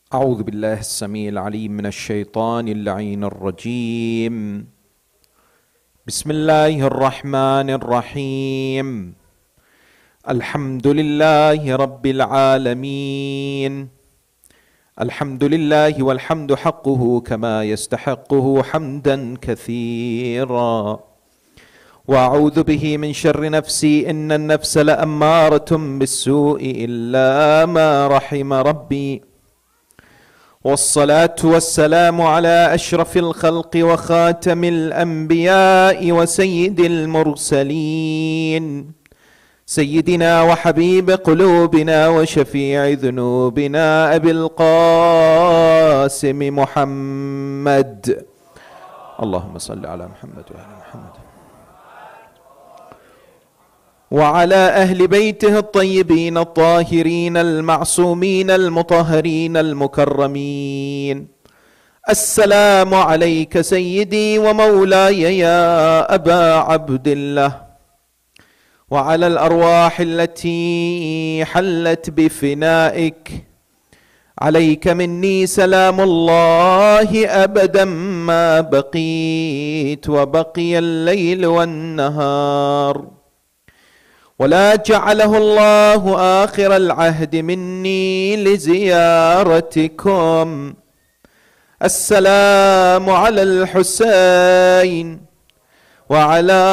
أعوذ بالله السميع العليم من الشيطان اللعين الرجيم. بسم الله الرحمن الرحيم. الحمد لله رب العالمين. الحمد لله والحمد حقه كما يستحقه حمدا كثيرا. وأعوذ به من شر نفسي إن النفس لأمارة بالسوء إلا ما رحم ربي. والصلاة والسلام على أشرف الخلق وخاتم الأنبياء وسيد المرسلين سيدنا وحبيب قلوبنا وشفيع ذنوبنا أبي القاسم محمد. اللهم صل على محمد وآل محمد وعلى أهل بيته الطيبين الطاهرين المعصومين المطهرين المكرمين. السلام عليك سيدي ومولاي يا أبا عبد الله، وعلى الأرواح التي حلت بفنائك. عليك مني سلام الله أبدا ما بقيت وبقي الليل والنهار، ولا جعله الله آخر العهد مني لزيارتكم. السلام على الحسين وعلى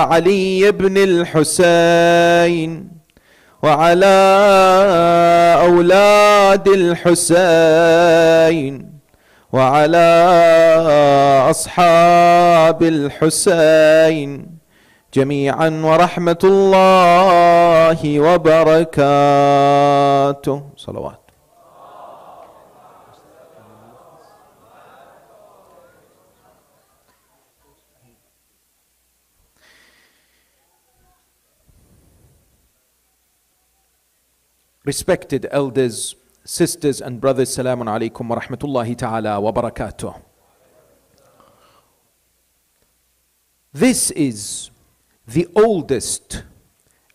علي بن الحسين وعلى أولاد الحسين وعلى أصحاب الحسين جميعا ورحمة الله وبركاته. صلوات. Respected elders, sisters and brothers, Salamun alaikum wa rahmatullahi ta'ala wa barakatuh. This is the oldest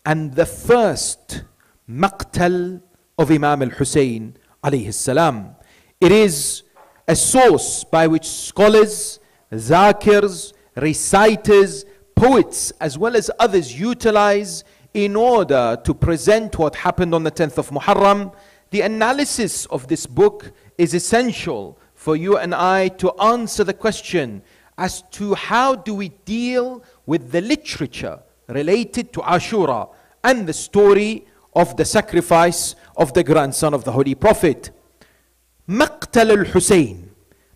and the first Maqtal of Imam Hussain alayhi salam. It is a source by which scholars, zakirs, reciters, poets as well as others utilize in order to present what happened on the 10th of Muharram. The analysis of this book is essential for you and I to answer the question as to how do we deal with the literature related to Ashura and the story of the sacrifice of the grandson of the Holy Prophet. Maqtal al-Husayn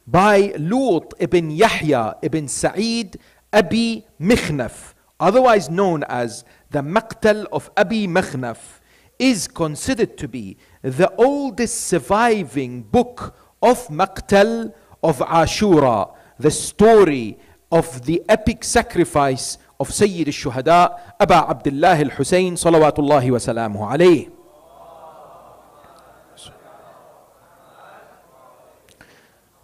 by Lut ibn Yahya ibn Sa'id Abi Mikhnaf, otherwise known as the Maqtal of Abi Mikhnaf, is considered to be the oldest surviving book of Maqtal of Ashura, the story of the epic sacrifice of Sayyid al-Shuhada, Aba Abdullah al-Husayn, salawatullahi wa salamuhu alayh.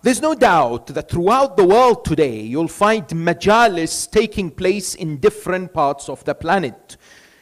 There's no doubt that throughout the world today, you'll find majalis taking place in different parts of the planet.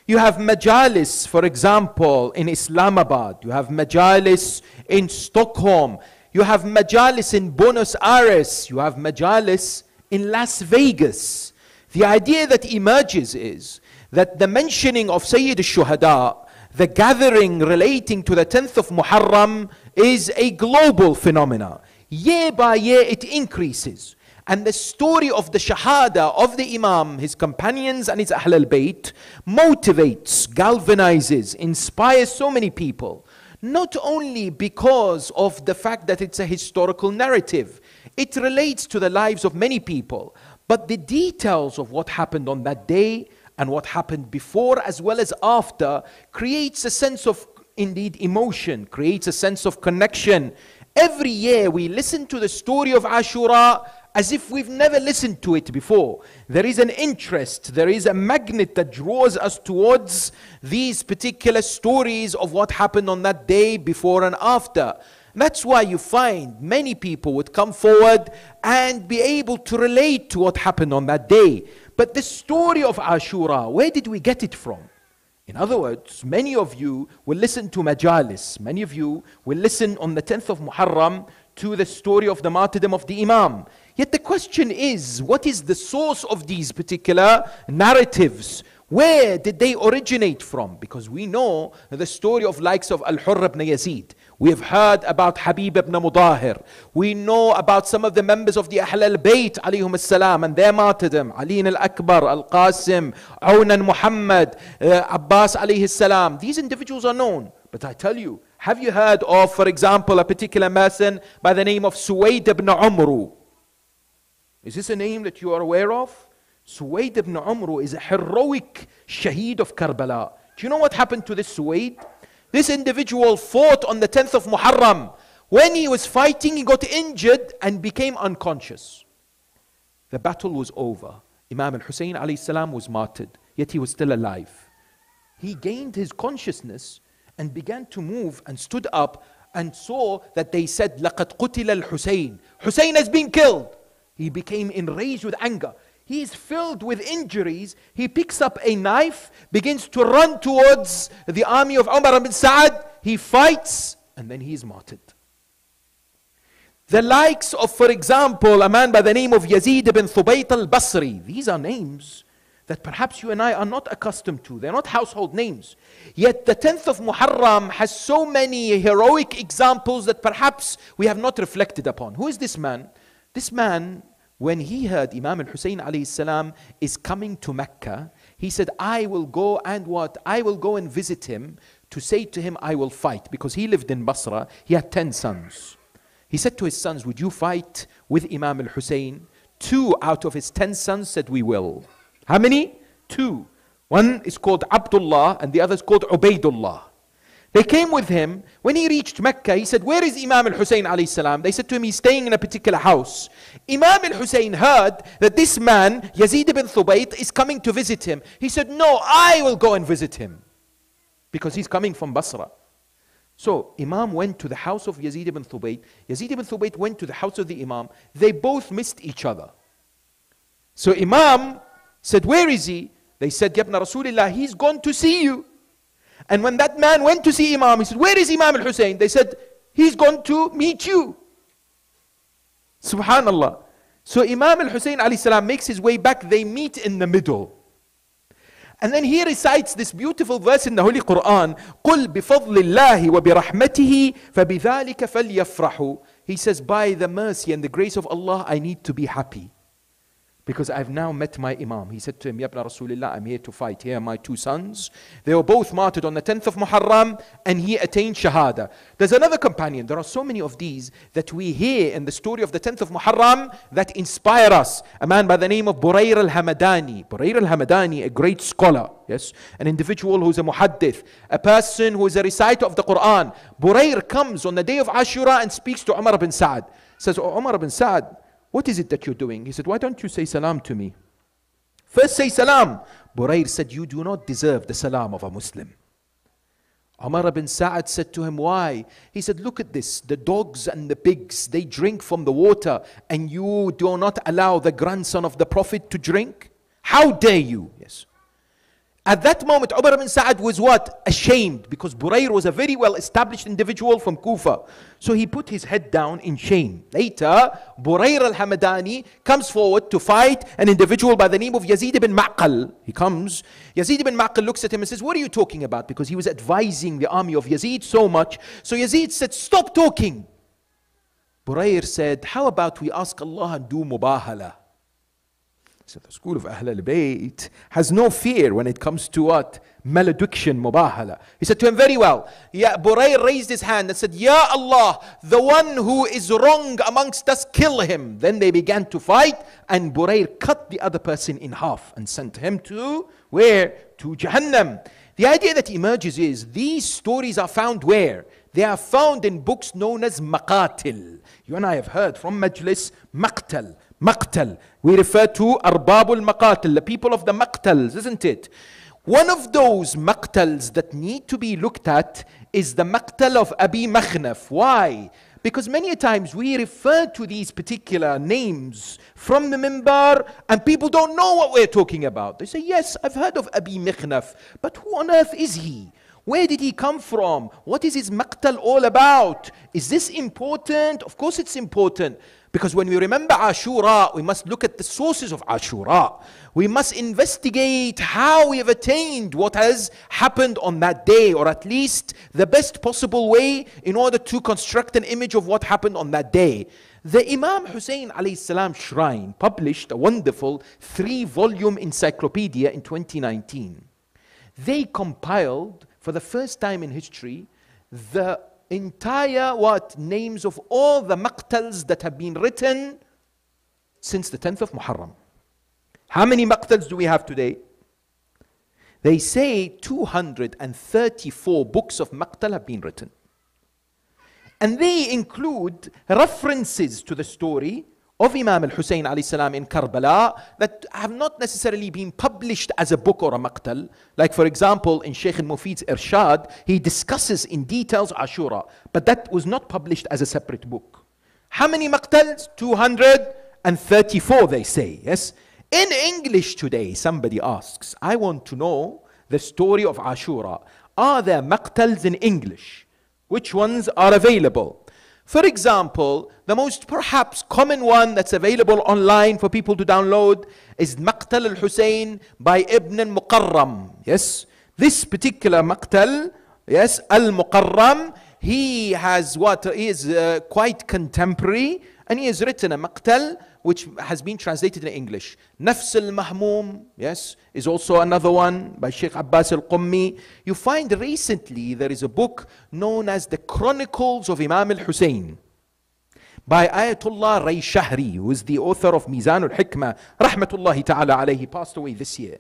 You have majalis, for example, in Islamabad. You have majalis in Stockholm. You have majalis in Buenos Aires. You have majalis in Las Vegas. The idea that emerges is that the mentioning of Sayyid al-Shuhada, the gathering relating to the 10th of Muharram, is a global phenomenon. Year by year it increases. And the story of the Shahada of the Imam, his companions and his Ahl al-Bayt motivates, galvanizes, inspires so many people. Not only because of the fact that it's a historical narrative, it relates to the lives of many people, but the details of what happened on that day and what happened before as well as after creates a sense of, indeed, emotion, creates a sense of connection. Every year we listen to the story of Ashura as if we've never listened to it before. There is an interest, there is a magnet that draws us towards these particular stories of what happened on that day, before and after. That's why you find many people would come forward and be able to relate to what happened on that day. But the story of Ashura, where did we get it from? In other words, many of you will listen to majalis. Many of you will listen on the 10th of Muharram to the story of the martyrdom of the Imam. Yet the question is, what is the source of these particular narratives? Where did they originate from? Because we know the story of likes of Al-Hurr ibn Yazid. We have heard about Habib ibn Mudahir. We know about some of the members of the Ahl al-Bayt alayhum as-salam and their martyrdom. Ali al-Akbar, Al-Qasim, Awn Muhammad, Abbas alayhi salam. These individuals are known. But I tell you, have you heard of, for example, a particular person by the name of Suwayd ibn Umru? Is this a name that you are aware of? Suwayd ibn Umru is a heroic shaheed of Karbala. Do you know what happened to this Suwayd? This individual fought on the 10th of Muharram. When he was fighting, he got injured and became unconscious. The battle was over. Imam Hussain alayhi salam was martyred, yet he was still alive. He gained his consciousness and began to move and stood up and saw that they said, لَقَدْ قُتِلَ الْحُسَيْنِ Hussein has been killed. He became enraged with anger. He is filled with injuries. He picks up a knife, begins to run towards the army of Umar ibn Sa'ad. He fights, and then he is martyred. The likes of, for example, a man by the name of Yazid ibn Thubayt al-Basri. These are names that perhaps you and I are not accustomed to. They're not household names. Yet the 10th of Muharram has so many heroic examples that perhaps we have not reflected upon. Who is this man? This man, when he heard Imam al-Hussain alayhi salam is coming to Mecca, he said, I will go and what? I will go and visit him to say to him, I will fight. Because he lived in Basra, he had 10 sons. He said to his sons, would you fight with Imam al-Hussain? 2 out of his 10 sons said, we will. How many? 2. One is called Abdullah and the other is called Ubaidullah. They came with him. When he reached Mecca, he said, where is Imam al-Hussain alayhi salam? They said to him, he's staying in a particular house. Imam al-Hussain heard that this man, Yazid ibn Thubayt, is coming to visit him. He said, no, I will go and visit him. Because he's coming from Basra. So Imam went to the house of Yazid ibn Thubayt. Yazid ibn Thubayt went to the house of the Imam. They both missed each other. So Imam said, where is he? They said, Yabna Rasulillah, he's gone to see you. And when that man went to see Imam, he said, where is Imam al-Hussain? They said, he's gone to meet you. Subhanallah. So Imam al-Hussain alayhi salam makes his way back. They meet in the middle. And then he recites this beautiful verse in the Holy Quran. قُلْ بِفَضْلِ اللَّهِ وَبِرَحْمَتِهِ فَبِذَلِكَ فَلْيَفْرَحُوا. He says, by the mercy and the grace of Allah, I need to be happy. Because I've now met my Imam. He said to him, Yabna Rasulullah, I'm here to fight. Here are my 2 sons. They were both martyred on the 10th of Muharram and he attained Shahada. There's another companion. There are so many of these that we hear in the story of the 10th of Muharram that inspire us. A man by the name of Burayr al-Hamadani. Burayr al-Hamadani, a great scholar. Yes, an individual who's a muhaddith. A person who is a reciter of the Quran. Burayr comes on the day of Ashura and speaks to Umar ibn Sa'ad. Says, oh, Umar ibn Sa'ad, what is it that you're doing? He said, why don't you say salam to me? First say salam. Burayr said, you do not deserve the salam of a Muslim. Umar ibn Sa'ad said to him, why? He said, look at this. The dogs and the pigs, they drink from the water and you do not allow the grandson of the Prophet to drink? How dare you? Yes. At that moment, Umar ibn Sa'ad was what? Ashamed, because Burayr was a very well-established individual from Kufa. So he put his head down in shame. Later, Burayr al-Hamadani comes forward to fight an individual by the name of Yazid ibn Maqtal. He comes. Yazid ibn Maqtal looks at him and says, what are you talking about? Because he was advising the army of Yazid so much. So Yazid said, stop talking. Burayr said, how about we ask Allah and do mubahala? So the school of Ahl al-Bayt has no fear when it comes to what? Malediction, mubahala. He said to him, very well. Yeah, Burayr raised his hand and said, Ya Allah, the one who is wrong amongst us, kill him. Then they began to fight and Burayr cut the other person in half and sent him to where? To Jahannam. The idea that emerges is these stories are found where? They are found in books known as maqatil. You and I have heard from Majlis, Maqtal. Maqtal. We refer to Arbabul Maqatil, the people of the Maqtals, isn't it? One of those Maqtals that need to be looked at is the Maqtal of Abi Mikhnaf. Why? Because many times we refer to these particular names from the minbar and people don't know what we're talking about. They say, yes, I've heard of Abi Mikhnaf, but who on earth is he? Where did he come from? What is his maqtal all about? Is this important? Of course it's important. Because when we remember Ashura, we must look at the sources of Ashura. We must investigate how we have attained what has happened on that day, or at least the best possible way in order to construct an image of what happened on that day. The Imam Hussain alayhi salam shrine published a wonderful 3-volume encyclopedia in 2019. They compiled, for the first time in history, the entire names of all the maqtals that have been written since the 10th of Muharram. How many maqtals do we have today? They say 234 books of maqtal have been written. And they include references to the story of Imam Al-Hussain alayhi salam in Karbala that have not necessarily been published as a book or a maqtal. Like for example, in Sheikh Al-Mufid's Irshad, he discusses in details Ashura, but that was not published as a separate book. How many maqtals? 234, they say, yes? In English today, somebody asks, I want to know the story of Ashura. Are there maqtals in English? Which ones are available? For example, the most perhaps common one that's available online for people to download is Maqtal al-Husayn by Ibn al-Muqarram. Yes, this particular Maqtal, yes, al-Muqarram, he has he is quite contemporary, and he has written a Maqtal which has been translated in English. Nafs al-Mahmum, yes, is also another one by Sheikh Abbas al-Qummi. You find recently there is a book known as the Chronicles of Imam al-Hussain by Ayatollah Ray Shahri, who is the author of Mizan al-Hikmah, rahmatullahi ta'ala alayhi. He passed away this year.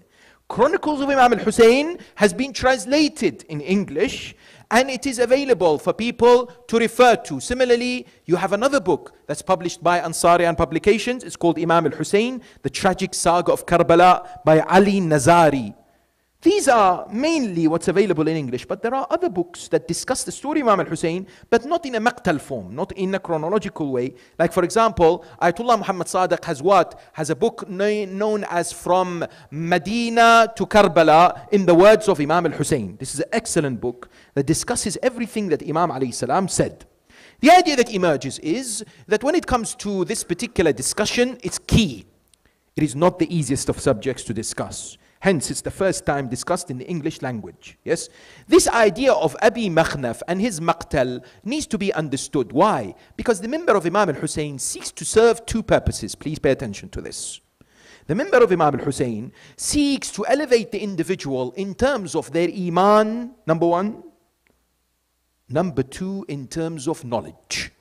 Chronicles of Imam al-Hussain has been translated in English, and it is available for people to refer to. Similarly, you have another book that's published by Ansarian Publications. It's called Imam Al-Hussain, The Tragic Saga of Karbala by Ali Nazari. These are mainly what's available in English, but there are other books that discuss the story of Imam Al-Hussain, but not in a maqtal form, not in a chronological way. Like for example, Ayatollah Muhammad Sadiq has a book known as From Medina to Karbala in the words of Imam Al-Hussain. This is an excellent book that discusses everything that Imam alayhi salam said. The idea that emerges is that when it comes to this particular discussion, it's key. It is not the easiest of subjects to discuss. Hence, it's the first time discussed in the English language. Yes? This idea of Abi Mikhnaf and his maqtal needs to be understood. Why? Because the member of Imam Al-Hussain seeks to serve two purposes. Please pay attention to this. The member of Imam Al-Hussain seeks to elevate the individual in terms of their iman, number one. Number two, in terms of knowledge.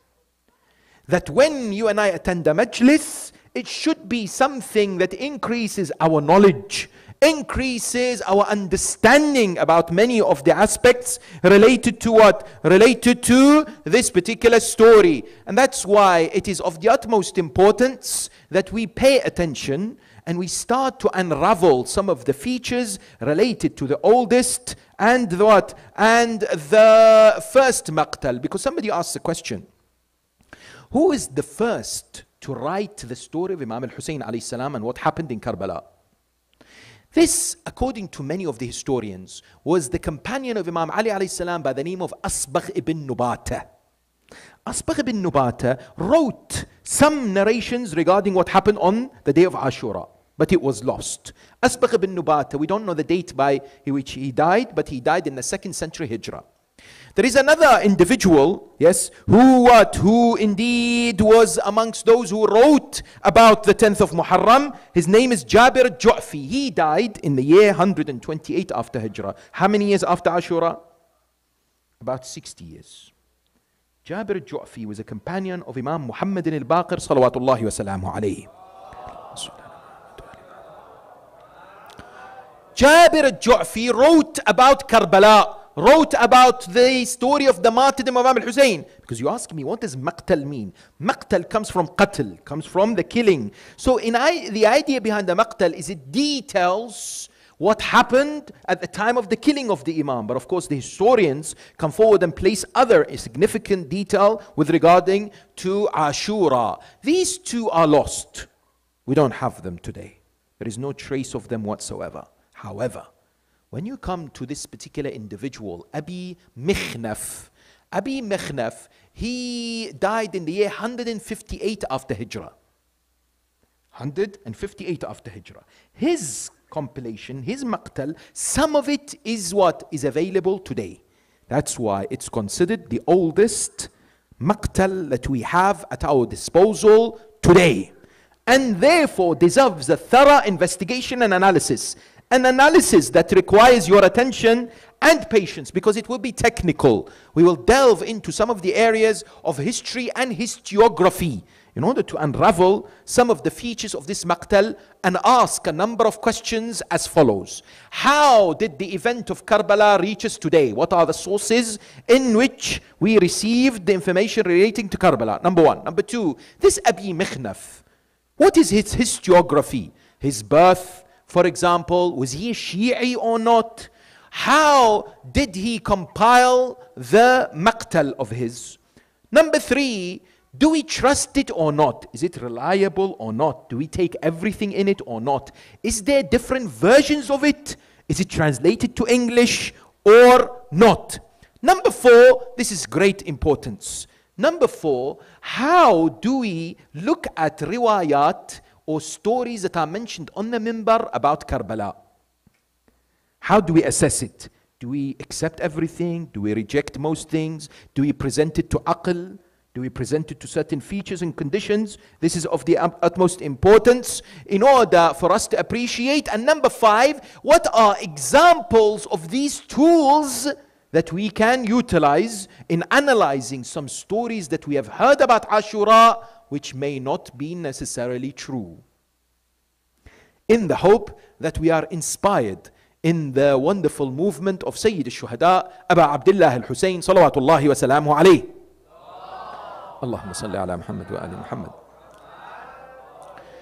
That when you and I attend a majlis, it should be something that increases our knowledge, increases our understanding about many of the aspects related to what? Related to this particular story. And that's why it is of the utmost importance that we pay attention and we start to unravel some of the features related to the oldest and the what? And the first maqtal. Because somebody asked the question, who is the first to write the story of Imam Al-Hussain alayhi salam and what happened in Karbala? This, according to many of the historians, was the companion of Imam Ali alayhi salam by the name of Asbagh ibn Nubata. Asbagh ibn Nubata wrote some narrations regarding what happened on the day of Ashura, but it was lost. Asbagh ibn Nubata, we don't know the date by which he died, but he died in the 2nd century Hijrah. There is another individual, yes, who indeed was amongst those who wrote about the 10th of Muharram. His name is Jabir al-Ju'fi. He died in the year 128 after Hijrah. How many years after Ashura? About 60 years. Jabir al-Ju'fi was a companion of Imam Muhammad al-Baqir salawatullahi wa salamu alayhi. Jabir al-Ju'fi wrote about Karbala, wrote about the story of the martyrdom of Imam Hussain. Because you ask me, what does maqtal mean? Maqtal comes from qatl, comes from the killing. So the idea behind the maqtal is it details what happened at the time of the killing of the Imam. But of course, the historians come forward and place other significant detail with regarding to Ashura. These two are lost. We don't have them today. There is no trace of them whatsoever. However, when you come to this particular individual, MIKHNAF, he died in the year 158 after Hijrah. 158 after Hijrah. His compilation, his Maqtal, some of it is what is available today. That's why it's considered the oldest Maqtal that we have at our disposal today. And therefore deserves a thorough investigation and analysis. An analysis that requires your attention and patience, because it will be technical. We will delve into some of the areas of history and historiography in order to unravel some of the features of this Maqtal and ask a number of questions as follows. How did the event of Karbala reach us today? What are the sources in which we received the information relating to Karbala? Number one. Number two, this MIKHNAF, what is his historiography? His birth, for example, was he a Shi'i or not? How did he compile the Maqtal of his? Number three, do we trust it or not? Is it reliable or not? Do we take everything in it or not? Is there different versions of it? Is it translated to English or not? Number four, this is great importance. Number four, how do we look at riwayat or stories that are mentioned on the minbar about Karbala? How do we assess it? Do we accept everything? Do we reject most things? Do we present it to aql? Do we present it to certain features and conditions? This is of the utmost importance in order for us to appreciate. And number five, what are examples of these tools that we can utilize in analyzing some stories that we have heard about Ashura which may not be necessarily true? In the hope that we are inspired in the wonderful movement of Sayyid al-Shuhada, Aba Abdullah al-Husayn, salawatullahi wa salamu alayhi. Allahumma salli ala Muhammad wa ali Muhammad.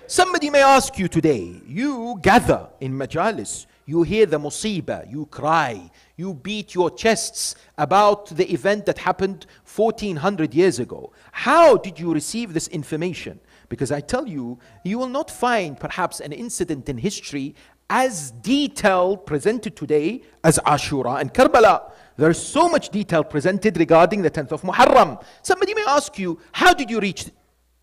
Somebody may ask you today, you gather in majalis, you hear the musibah, you cry, you beat your chests about the event that happened 1400 years ago. How did you receive this information? Because I tell you, you will not find perhaps an incident in history as detailed presented today as Ashura and Karbala. There is so much detail presented regarding the 10th of Muharram. Somebody may ask you, how did you reach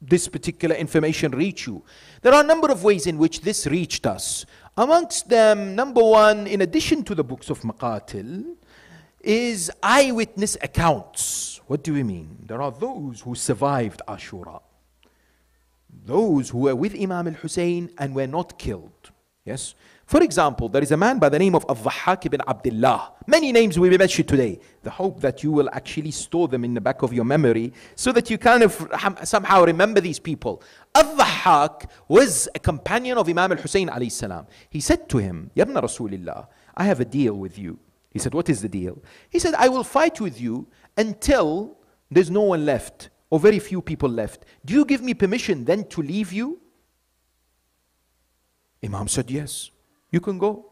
this particular information reach you? There are a number of ways in which this reached us. Amongst them, number one, in addition to the books of Maqatil, is eyewitness accounts. What do we mean? There are those who survived Ashura, those who were with Imam Hussain and were not killed. Yes. For example, there is a man by the name of Al-Dhahhak ibn Abdullah. Many names will be mentioned today. The hope that you will actually store them in the back of your memory so that you kind of somehow remember these people. Al-Dhahhak was a companion of Imam Hussain alayhi salam. He said to him, Ya ibn Rasulillah, I have a deal with you. He said, what is the deal? He said, I will fight with you until there's no one left or very few people left. Do you give me permission then to leave you? Imam said, yes, you can go.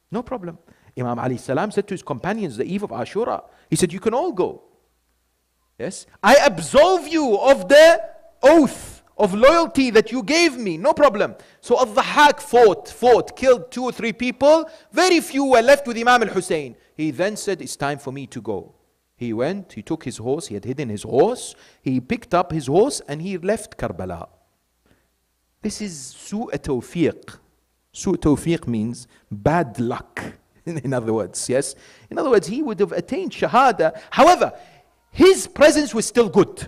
No problem. Imam alayhi salam said to his companions the eve of Ashura, he said, you can all go. Yes, I absolve you of the oath of loyalty that you gave me. No problem. So Al-Dhahhak fought, killed 2 or 3 people. Very few were left with Imam al-Hussain. He then said, it's time for me to go. He went, he took his horse, he had hidden his horse. He picked up his horse and he left Karbala. This is su'a tawfiq. Su'a tawfiq means bad luck. In other words, yes. In other words, he would have attained shahada. However, his presence was still good.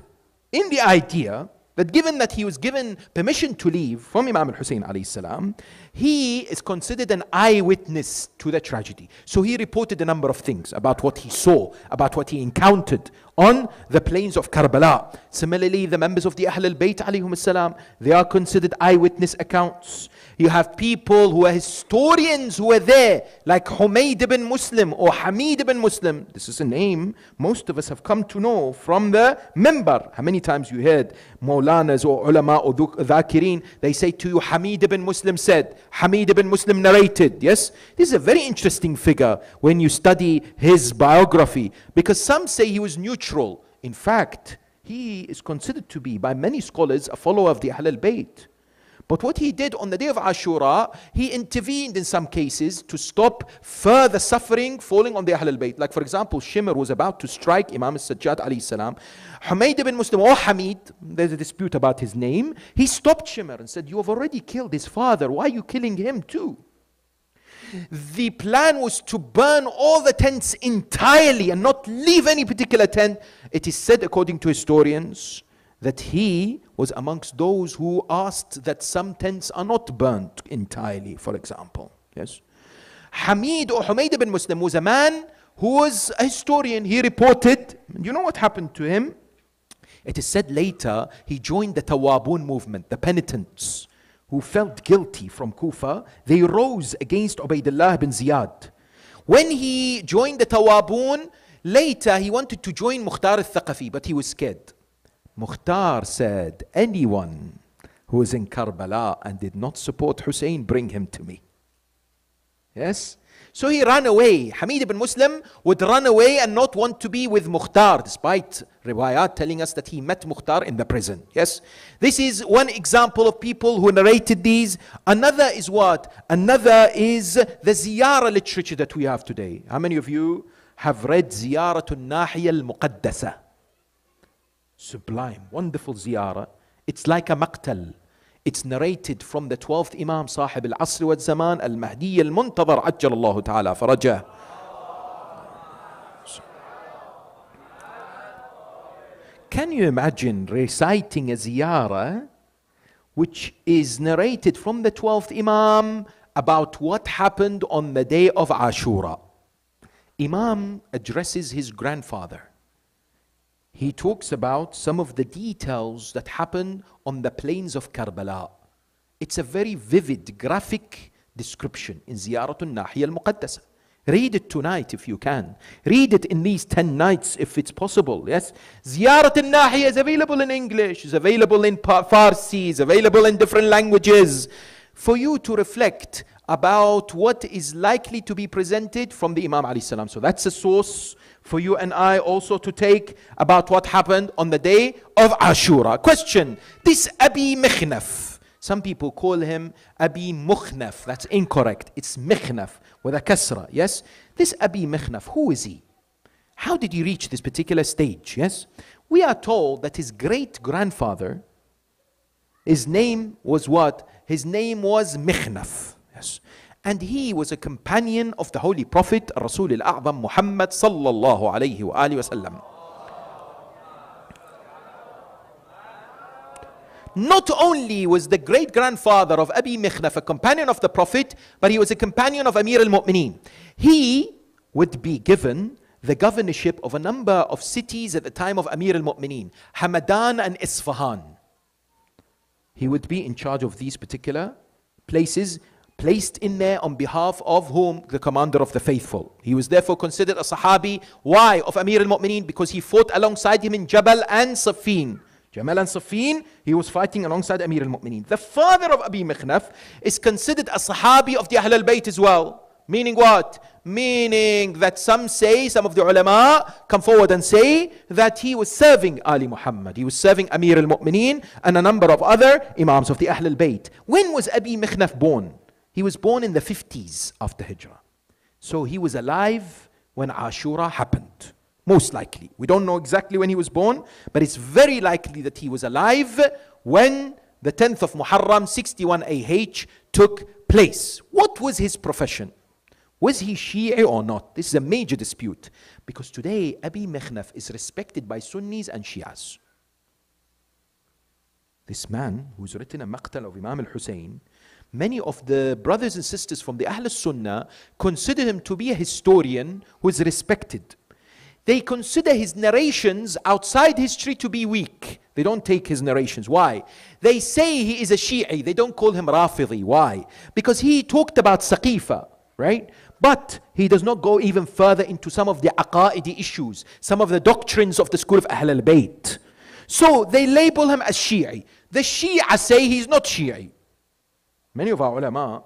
In the idea that given that he was given permission to leave from Imam al-Hussain alayhi salam, he is considered an eyewitness to the tragedy. So he reported a number of things about what he saw, about what he encountered on the plains of Karbala. Similarly, the members of the Ahl al-Bayt alayhum salam, they are considered eyewitness accounts. You have people who are historians who were there, like Humayd ibn Muslim or Hamid ibn Muslim. This is a name most of us have come to know from the minbar. How many times you heard Maulanas or ulama or dhakirin, they say to you, Hamid ibn Muslim said, Hamid ibn Muslim narrated. Yes, this is a very interesting figure when you study his biography, because some say he was neutral. In fact, he is considered to be, by many scholars, a follower of the Ahl al-Bayt. But what he did on the day of Ashura, he intervened in some cases to stop further suffering falling on the Ahl al-Bayt. Like for example, Shimr was about to strike Imam al-Sajjad alayhi salam. Humayd ibn Muslim or Hamid, there's a dispute about his name, he stopped Shimr and said, you have already killed his father, why are you killing him too? The plan was to burn all the tents entirely and not leave any particular tent. It is said, according to historians, that he was amongst those who asked that some tents are not burnt entirely, for example. Yes. Hamid or Humayd ibn Muslim was a man who was a historian. He reported, you know what happened to him? It is said later he joined the Tawabun movement, the penitents who felt guilty from Kufa. They rose against Ubaydullah bin Ziyad. When he joined the Tawabun, later he wanted to join Mukhtar al-Thaqafi, but he was scared. Mukhtar said, anyone who is in Karbala and did not support Hussein, bring him to me. Yes? So he ran away. Hamid ibn Muslim would run away and not want to be with Mukhtar, despite riwayat telling us that he met Mukhtar in the prison. Yes? This is one example of people who narrated these. Another is what? Another is the ziyarah literature that we have today. How many of you have read Ziyaratul Nahiya al-Muqaddasa? Sublime, wonderful ziyarah. It's like a maqtal. It's narrated from the 12th Imam, Sahib al-Asr wa al-Zaman, al-Mahdi al-Muntadhar, ajjalallahu ta'ala farajah. Can you imagine reciting a ziyarah which is narrated from the 12th Imam about what happened on the day of Ashura? Imam addresses his grandfather. He talks about some of the details that happened on the plains of Karbala. It's a very vivid, graphic description in Ziyaratul Nahiya al-Muqaddasa. Read it tonight if you can. Read it in these 10 nights if it's possible. Yes, Ziyaratul Nahiya is available in English, is available in Farsi, is available in different languages, for you to reflect about what is likely to be presented from the Imam alayhi salam. So that's a source for you and I also to take about what happened on the day of Ashura. Question, this Abi Mikhnaf, some people call him Abi Mukhnaf. That's incorrect. It's Mikhnaf with a kasra. Yes, this Abi Mikhnaf, who is he? How did he reach this particular stage? Yes, we are told that his great grandfather, his name was what? His name was Mikhnaf. Yes. And he was a companion of the Holy Prophet, Rasul al-A'zam Muhammad sallallahu alayhi wa alihi wa sallam. Not only was the great-grandfather of Abi Mikhnaf a companion of the Prophet, but he was a companion of Amir al-Mu'mineen. He would be given the governorship of a number of cities at the time of Amir al-Mu'mineen, Hamadan and Isfahan. He would be in charge of these particular places, placed in there on behalf of whom? The commander of the faithful. He was therefore considered a Sahabi. Why? Of Amir al-Mu'mineen, because he fought alongside him in Jabal and Siffin. Jamal and Siffin, he was fighting alongside Amir al-Mu'mineen. The father of Abi Mikhnaf is considered a Sahabi of the Ahl al-Bayt as well. Meaning what? Meaning that some say, some of the ulama come forward and say that he was serving Ali Muhammad. He was serving Amir al-Mu'mineen and a number of other Imams of the Ahl al-Bayt. When was Abi Mikhnaf born? He was born in the 50s after Hijrah. So he was alive when Ashura happened. Most likely. We don't know exactly when he was born, but it's very likely that he was alive when the 10th of Muharram 61 AH took place. What was his profession? Was he Shia or not? This is a major dispute, because today Abi Mikhnaf is respected by Sunnis and Shias. This man who's written a Maqtal of Imam Hussain, many of the brothers and sisters from the Ahl Sunnah consider him to be a historian who is respected. They consider his narrations outside history to be weak. They don't take his narrations. Why? They say he is a Shi'i. They don't call him Rafidi. Why? Because he talked about Saqifa, right? But he does not go even further into some of the aqaidi issues, some of the doctrines of the school of Ahl al-Bayt. So they label him as Shi'i. The Shia say he's not Shi'i. Many of our ulama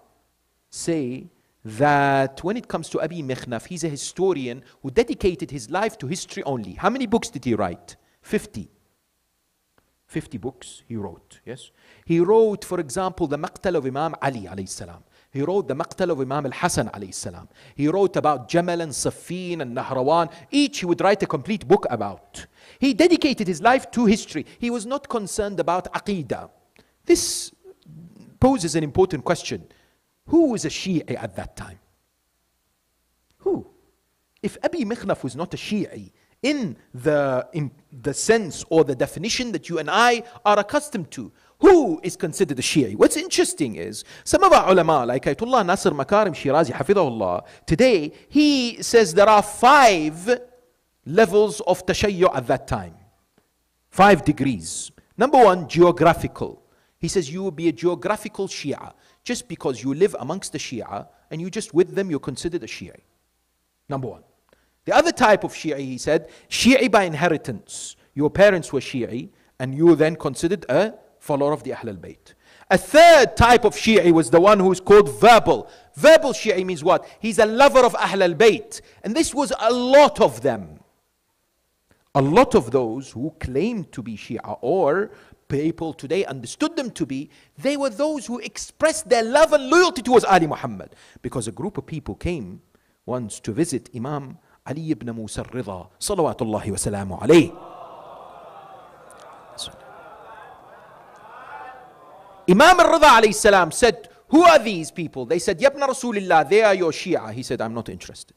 say that when it comes to Abi Mikhnaf, he's a historian who dedicated his life to history only. How many books did he write? 50. 50 books he wrote, yes? He wrote, for example, the Maqtal of Imam Ali alayhi salam. He wrote the Maqtal of Imam Al-Hasan alayhi salam. He wrote about Jamal and Siffin and Nahrawan. Each he would write a complete book about. He dedicated his life to history. He was not concerned about Aqidah. This poses an important question. Who was a Shi'i at that time? Who? If Abi Mikhnaf was not a Shi'i in the sense or the definition that you and I are accustomed to, who is considered a Shi'i? What's interesting is some of our ulama, like Ayatollah Nasir Makarim Shirazi, Hafidahullah, today he says there are 5 levels of tashayyu' at that time. 5 degrees. Number 1, geographical. He says you will be a geographical Shia. Just because you live amongst the Shia and you just with them, you're considered a Shi'i. Number 1. The other type of Shi'i, he said, Shi'i by inheritance. Your parents were Shi'i and you were then considered a follower of the Ahl al-Bayt. A third type of Shi'i was the one who is called verbal. Verbal Shi'i means what? He's a lover of Ahl al-Bayt. And this was a lot of them. A lot of those who claimed to be Shia or people today understood them to be, they were those who expressed their love and loyalty towards Ali Muhammad. Because a group of people came once to visit Imam Ali ibn Musa al-Ridha, salawatullahi wa salamu alayhi. Imam al-Ridha alayhi salam said, who are these people? They said, Yabna Rasulillah, they are your Shia. He said, I'm not interested.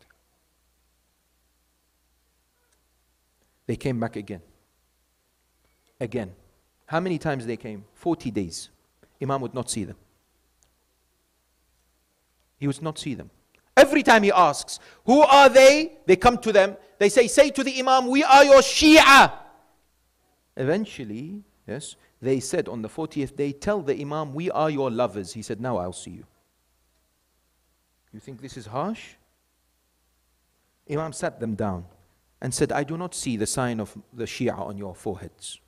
They came back again. Again. How many times they came? 40 days. Imam would not see them. He would not see them. Every time he asks, who are they? They come to them. They say to the Imam, we are your Shia. Eventually, yes, they said on the 40th day, tell the Imam, we are your lovers. He said, now I'll see you. You think this is harsh? Imam sat them down and said, I do not see the sign of the Shia on your foreheads,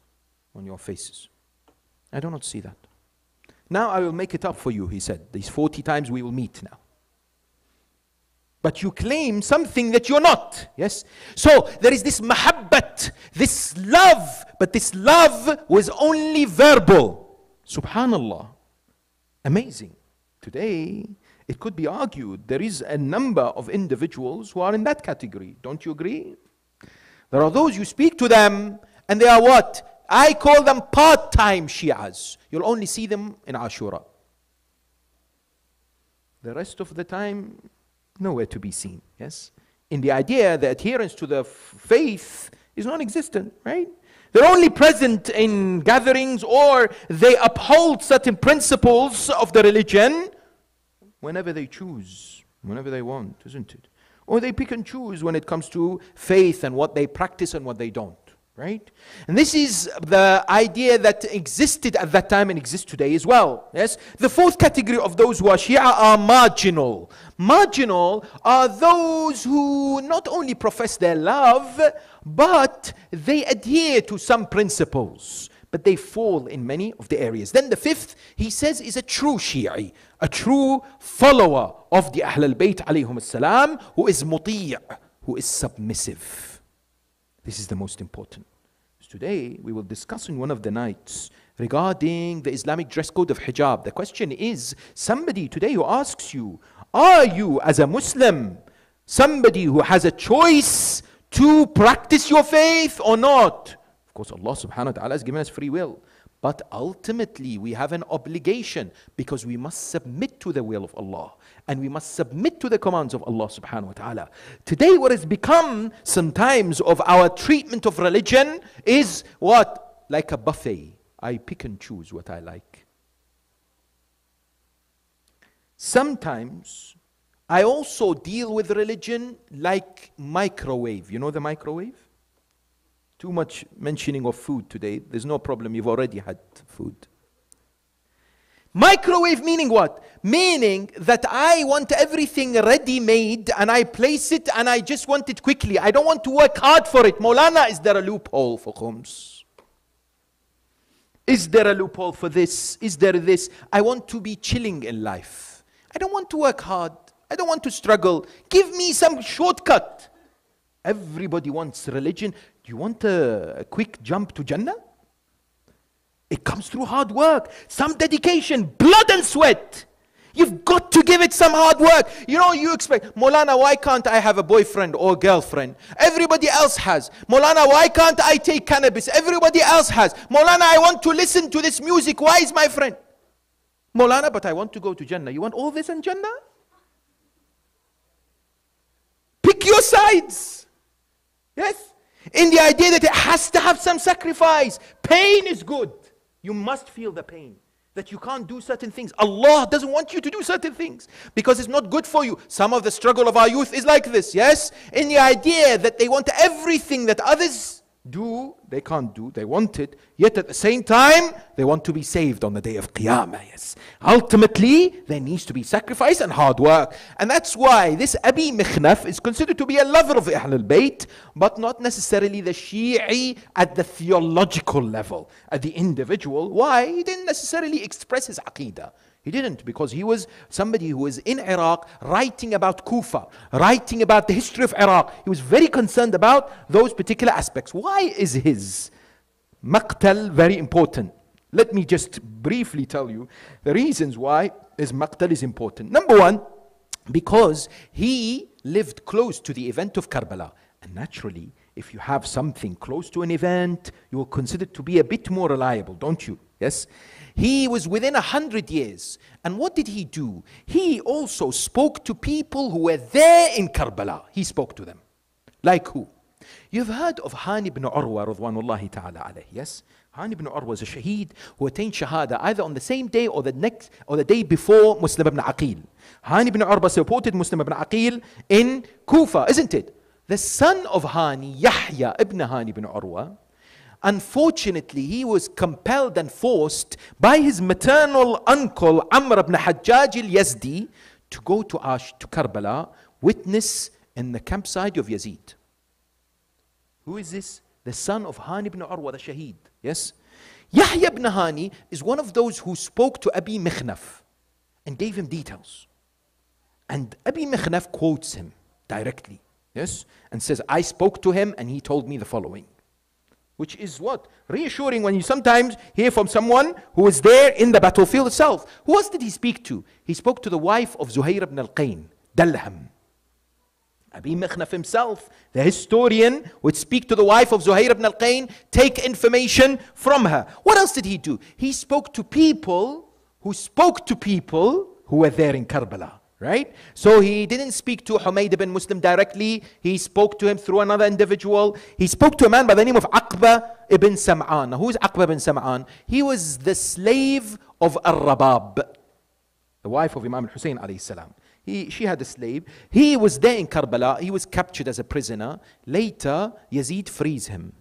on your faces. I do not see that. Now I will make it up for you, he said. These 40 times we will meet now. But you claim something that you're not. Yes? So there is this mahabbat, this love, but this love was only verbal. Subhanallah. Amazing. Today, it could be argued there is a number of individuals who are in that category. Don't you agree? There are those you speak to them and they are what? I call them part-time Shias. You'll only see them in Ashura. The rest of the time, nowhere to be seen, yes? In the idea, the adherence to the faith is non-existent, right? They're only present in gatherings or they uphold certain principles of the religion whenever they choose, whenever they want, isn't it? Or they pick and choose when it comes to faith and what they practice and what they don't, right? And this is the idea that existed at that time and exists today as well, yes? The fourth category of those who are Shia are marginal. Marginal are those who not only profess their love, but they adhere to some principles, but they fall in many of the areas. Then the fifth, he says, is a true Shi'i, a true follower of the Ahl al-Bayt alayhum as-salam, who is muti', who is submissive. This is the most important. Today, we will discuss in one of the nights regarding the Islamic dress code of hijab. The question is, somebody today who asks you, are you as a Muslim somebody who has a choice to practice your faith or not? Of course, Allah subhanahu wa ta'ala has given us free will. But ultimately, we have an obligation because we must submit to the will of Allah. And we must submit to the commands of Allah subhanahu wa ta'ala. Today, what has become sometimes of our treatment of religion is what? Like a buffet. I pick and choose what I like. Sometimes I also deal with religion like microwave. You know the microwave? Too much mentioning of food today. There's no problem, you've already had food. Microwave meaning what? Meaning that I want everything ready-made and I place it and I just want it quickly. I don't want to work hard for it. Maulana, is there a loophole for khums? Is there a loophole for this? Is there this? I want to be chilling in life. I don't want to work hard. I don't want to struggle. Give me some shortcut. Everybody wants religion. Do you want a quick jump to Jannah? It comes through hard work, some dedication, blood and sweat. You've got to give it some hard work. You know, you expect, Maulana, why can't I have a boyfriend or girlfriend? Everybody else has. Maulana, why can't I take cannabis? Everybody else has. Maulana, I want to listen to this music. Why is my friend? Maulana, but I want to go to Jannah. You want all this in Jannah? Pick your sides. Yes? In the idea that it has to have some sacrifice. Pain is good. You must feel the pain that you can't do certain things. Allah doesn't want you to do certain things because it's not good for you. Some of the struggle of our youth is like this, yes? In the idea that they want everything that others do, they can't do, they want it, yet at the same time, they want to be saved on the day of Qiyamah, yes. Ultimately, there needs to be sacrifice and hard work. And that's why this Abi Mikhnaf is considered to be a lover of Ahlul Bayt, but not necessarily the Shi'i at the theological level, at the individual. Why? He didn't necessarily express his Aqidah. He didn't, because he was somebody who was in Iraq writing about Kufa, writing about the history of Iraq. He was very concerned about those particular aspects. Why is his Maqtal very important? Let me just briefly tell you the reasons why his Maqtal is important. Number one, because he lived close to the event of Karbala. And naturally, if you have something close to an event, you are considered to be a bit more reliable, don't you? Yes? He was within 100 years. And what did he do? He also spoke to people who were there in Karbala. He spoke to them. Like who? You've heard of Hani ibn Urwa, radwanullahi ta'ala alayhi, yes? Hani ibn Urwa was a shaheed who attained shahada either on the same day or the day before Muslim ibn Aqil. Hani ibn Urwa supported Muslim ibn Aqil in Kufa, isn't it? The son of Hani, Yahya ibn Hani ibn Urwa, unfortunately, he was compelled and forced by his maternal uncle Amr ibn Hajjaj al-Yazdi to go to Karbala, witness in the campsite of Yazid. Who is this? The son of Hani ibn Urwa, the shaheed. Yes? Yahya ibn Hani is one of those who spoke to Abi Mikhnaf and gave him details. And Abi Mikhnaf quotes him directly. Yes? And says, I spoke to him and he told me the following. Which is what? Reassuring when you sometimes hear from someone who is there in the battlefield itself. Who else did he speak to? He spoke to the wife of Zuhair ibn al-Qayn, Dalham. Abi Mikhnaf himself, the historian, would speak to the wife of Zuhair ibn al-Qayn, take information from her. What else did he do? He spoke to people who were there in Karbala. Right? So he didn't speak to Humayd ibn Muslim directly. He spoke to him through another individual. He spoke to a man by the name of Aqba ibn Sam'an. Now, who is Aqba ibn Sam'an? He was the slave of Al-Rabab, the wife of Imam Hussain alayhi salam. She had a slave. He was there in Karbala. He was captured as a prisoner. Later, Yazid frees him.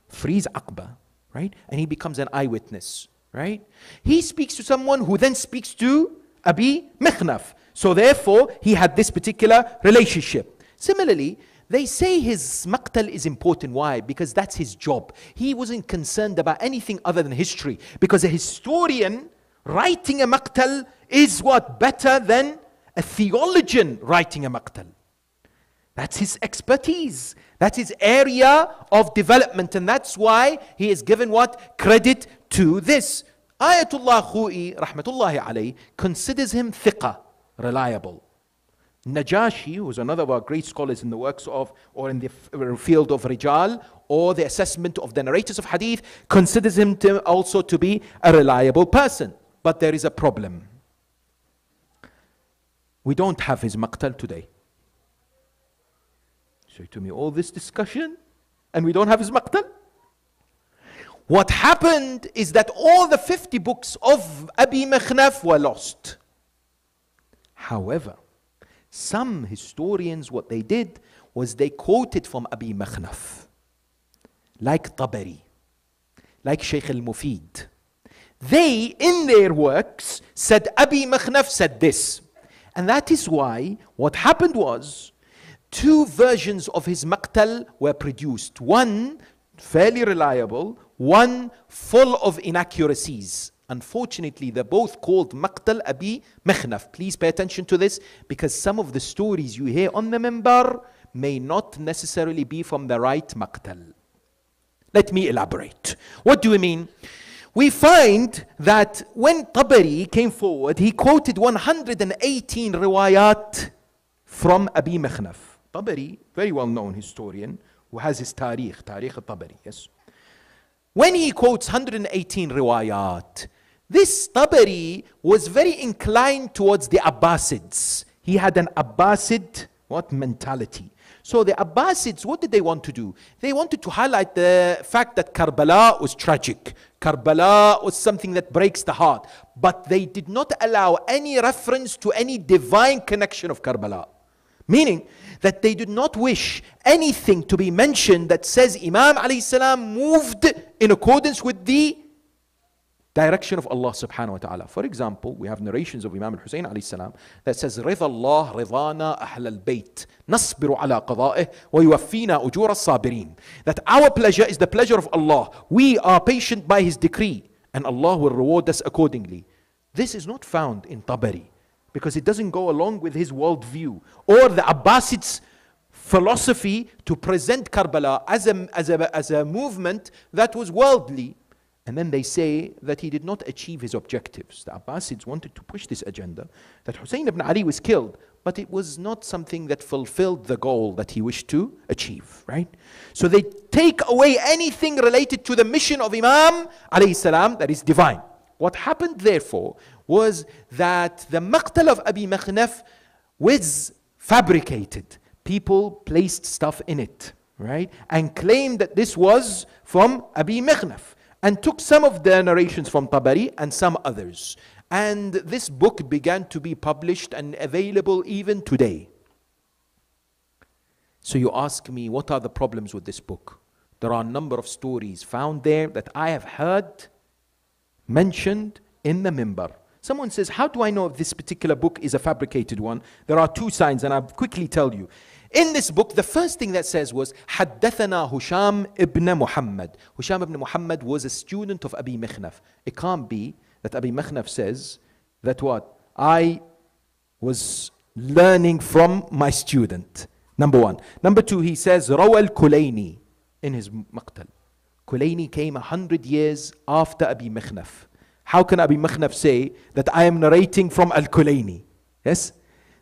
Frees Aqba. Right? And he becomes an eyewitness. Right? He speaks to someone who then speaks to Abi Mikhnaf. So therefore, he had this particular relationship. Similarly, they say his maqtal is important. Why? Because that's his job. He wasn't concerned about anything other than history. Because a historian writing a maqtal is what? Better than a theologian writing a maqtal. That's his expertise. That's his area of development. And that's why he is given what? Credit to this. Ayatullah Khu'i, rahmatullahi alayhi, considers him thiqah, reliable. Najashi, who is another of our great scholars in the works of, or in the field of Rijal, or the assessment of the narrators of hadith, considers him also to be a reliable person. But there is a problem. We don't have his maqtal today. Say to me, all this discussion, and we don't have his maqtal? What happened is that all the 50 books of Abi Mikhnaf were lost. However, Some historians, what they did was they quoted from Abi Mikhnaf, like Tabari, like Sheikh Al-Mufid. They, in their works, said Abi Mikhnaf said this. And that is why what happened was, two versions of his Maqtal were produced. One fairly reliable, one full of inaccuracies. Unfortunately, they're both called Maqtal Abi Mikhnaf. Please pay attention to this, because some of the stories you hear on the minbar may not necessarily be from the right Maqtal. Let me elaborate. What do we mean? We find that when Tabari came forward, he quoted 118 riwayat from Abi Mikhnaf. Tabari, very well-known historian, who has his Tarikh al-Tabari, yes. When he quotes 118 riwayat, this Tabari was very inclined towards the Abbasids. He had an Abbasid, mentality. So the Abbasids, what did they want to do? They wanted to highlight the fact that Karbala was tragic. Karbala was something that breaks the heart. But they did not allow any reference to any divine connection of Karbala. Meaning that they did not wish anything to be mentioned that says Imam alayhi salam moved in accordance with the direction of Allah subhanahu wa ta'ala. For example, we have narrations of Imam Hussain alayhi salam that says رضا الله رضانا أهل البيت نصبر على قضائه ويوفينا أجور الصابرين. That our pleasure is the pleasure of Allah. We are patient by His decree and Allah will reward us accordingly. This is not found in Tabari, because it doesn't go along with his worldview or the Abbasids' philosophy to present Karbala as a movement that was worldly. And then they say that he did not achieve his objectives. The Abbasids wanted to push this agenda, that Hussein ibn Ali was killed, but it was not something that fulfilled the goal that he wished to achieve, right? So they take away anything related to the mission of Imam alayhi salam that is divine. What happened therefore was that the Maqtal of Abi Mikhnaf was fabricated. People placed stuff in it, right? And claimed that this was from Abi Mikhnaf, and took some of the narrations from Tabari and some others. And this book began to be published and available even today. So you ask me, what are the problems with this book? There are a number of stories found there that I have heard mentioned in the minbar. Someone says, how do I know if this particular book is a fabricated one? There are two signs, and I'll quickly tell you. In this book, the first thing that says was, حدثنا هشام ibn Muhammad. Hisham ibn Muhammad was a student of Abi Mikhnaf. It can't be that Abi Mikhnaf says that what? I was learning from my student. Number one. Number two, he says, روى الكليني in his Maqtal. Kulayni came 100 years after Abi Mikhnaf. How can Abi Mikhnaf say that I am narrating from Al-Kulayni? Yes?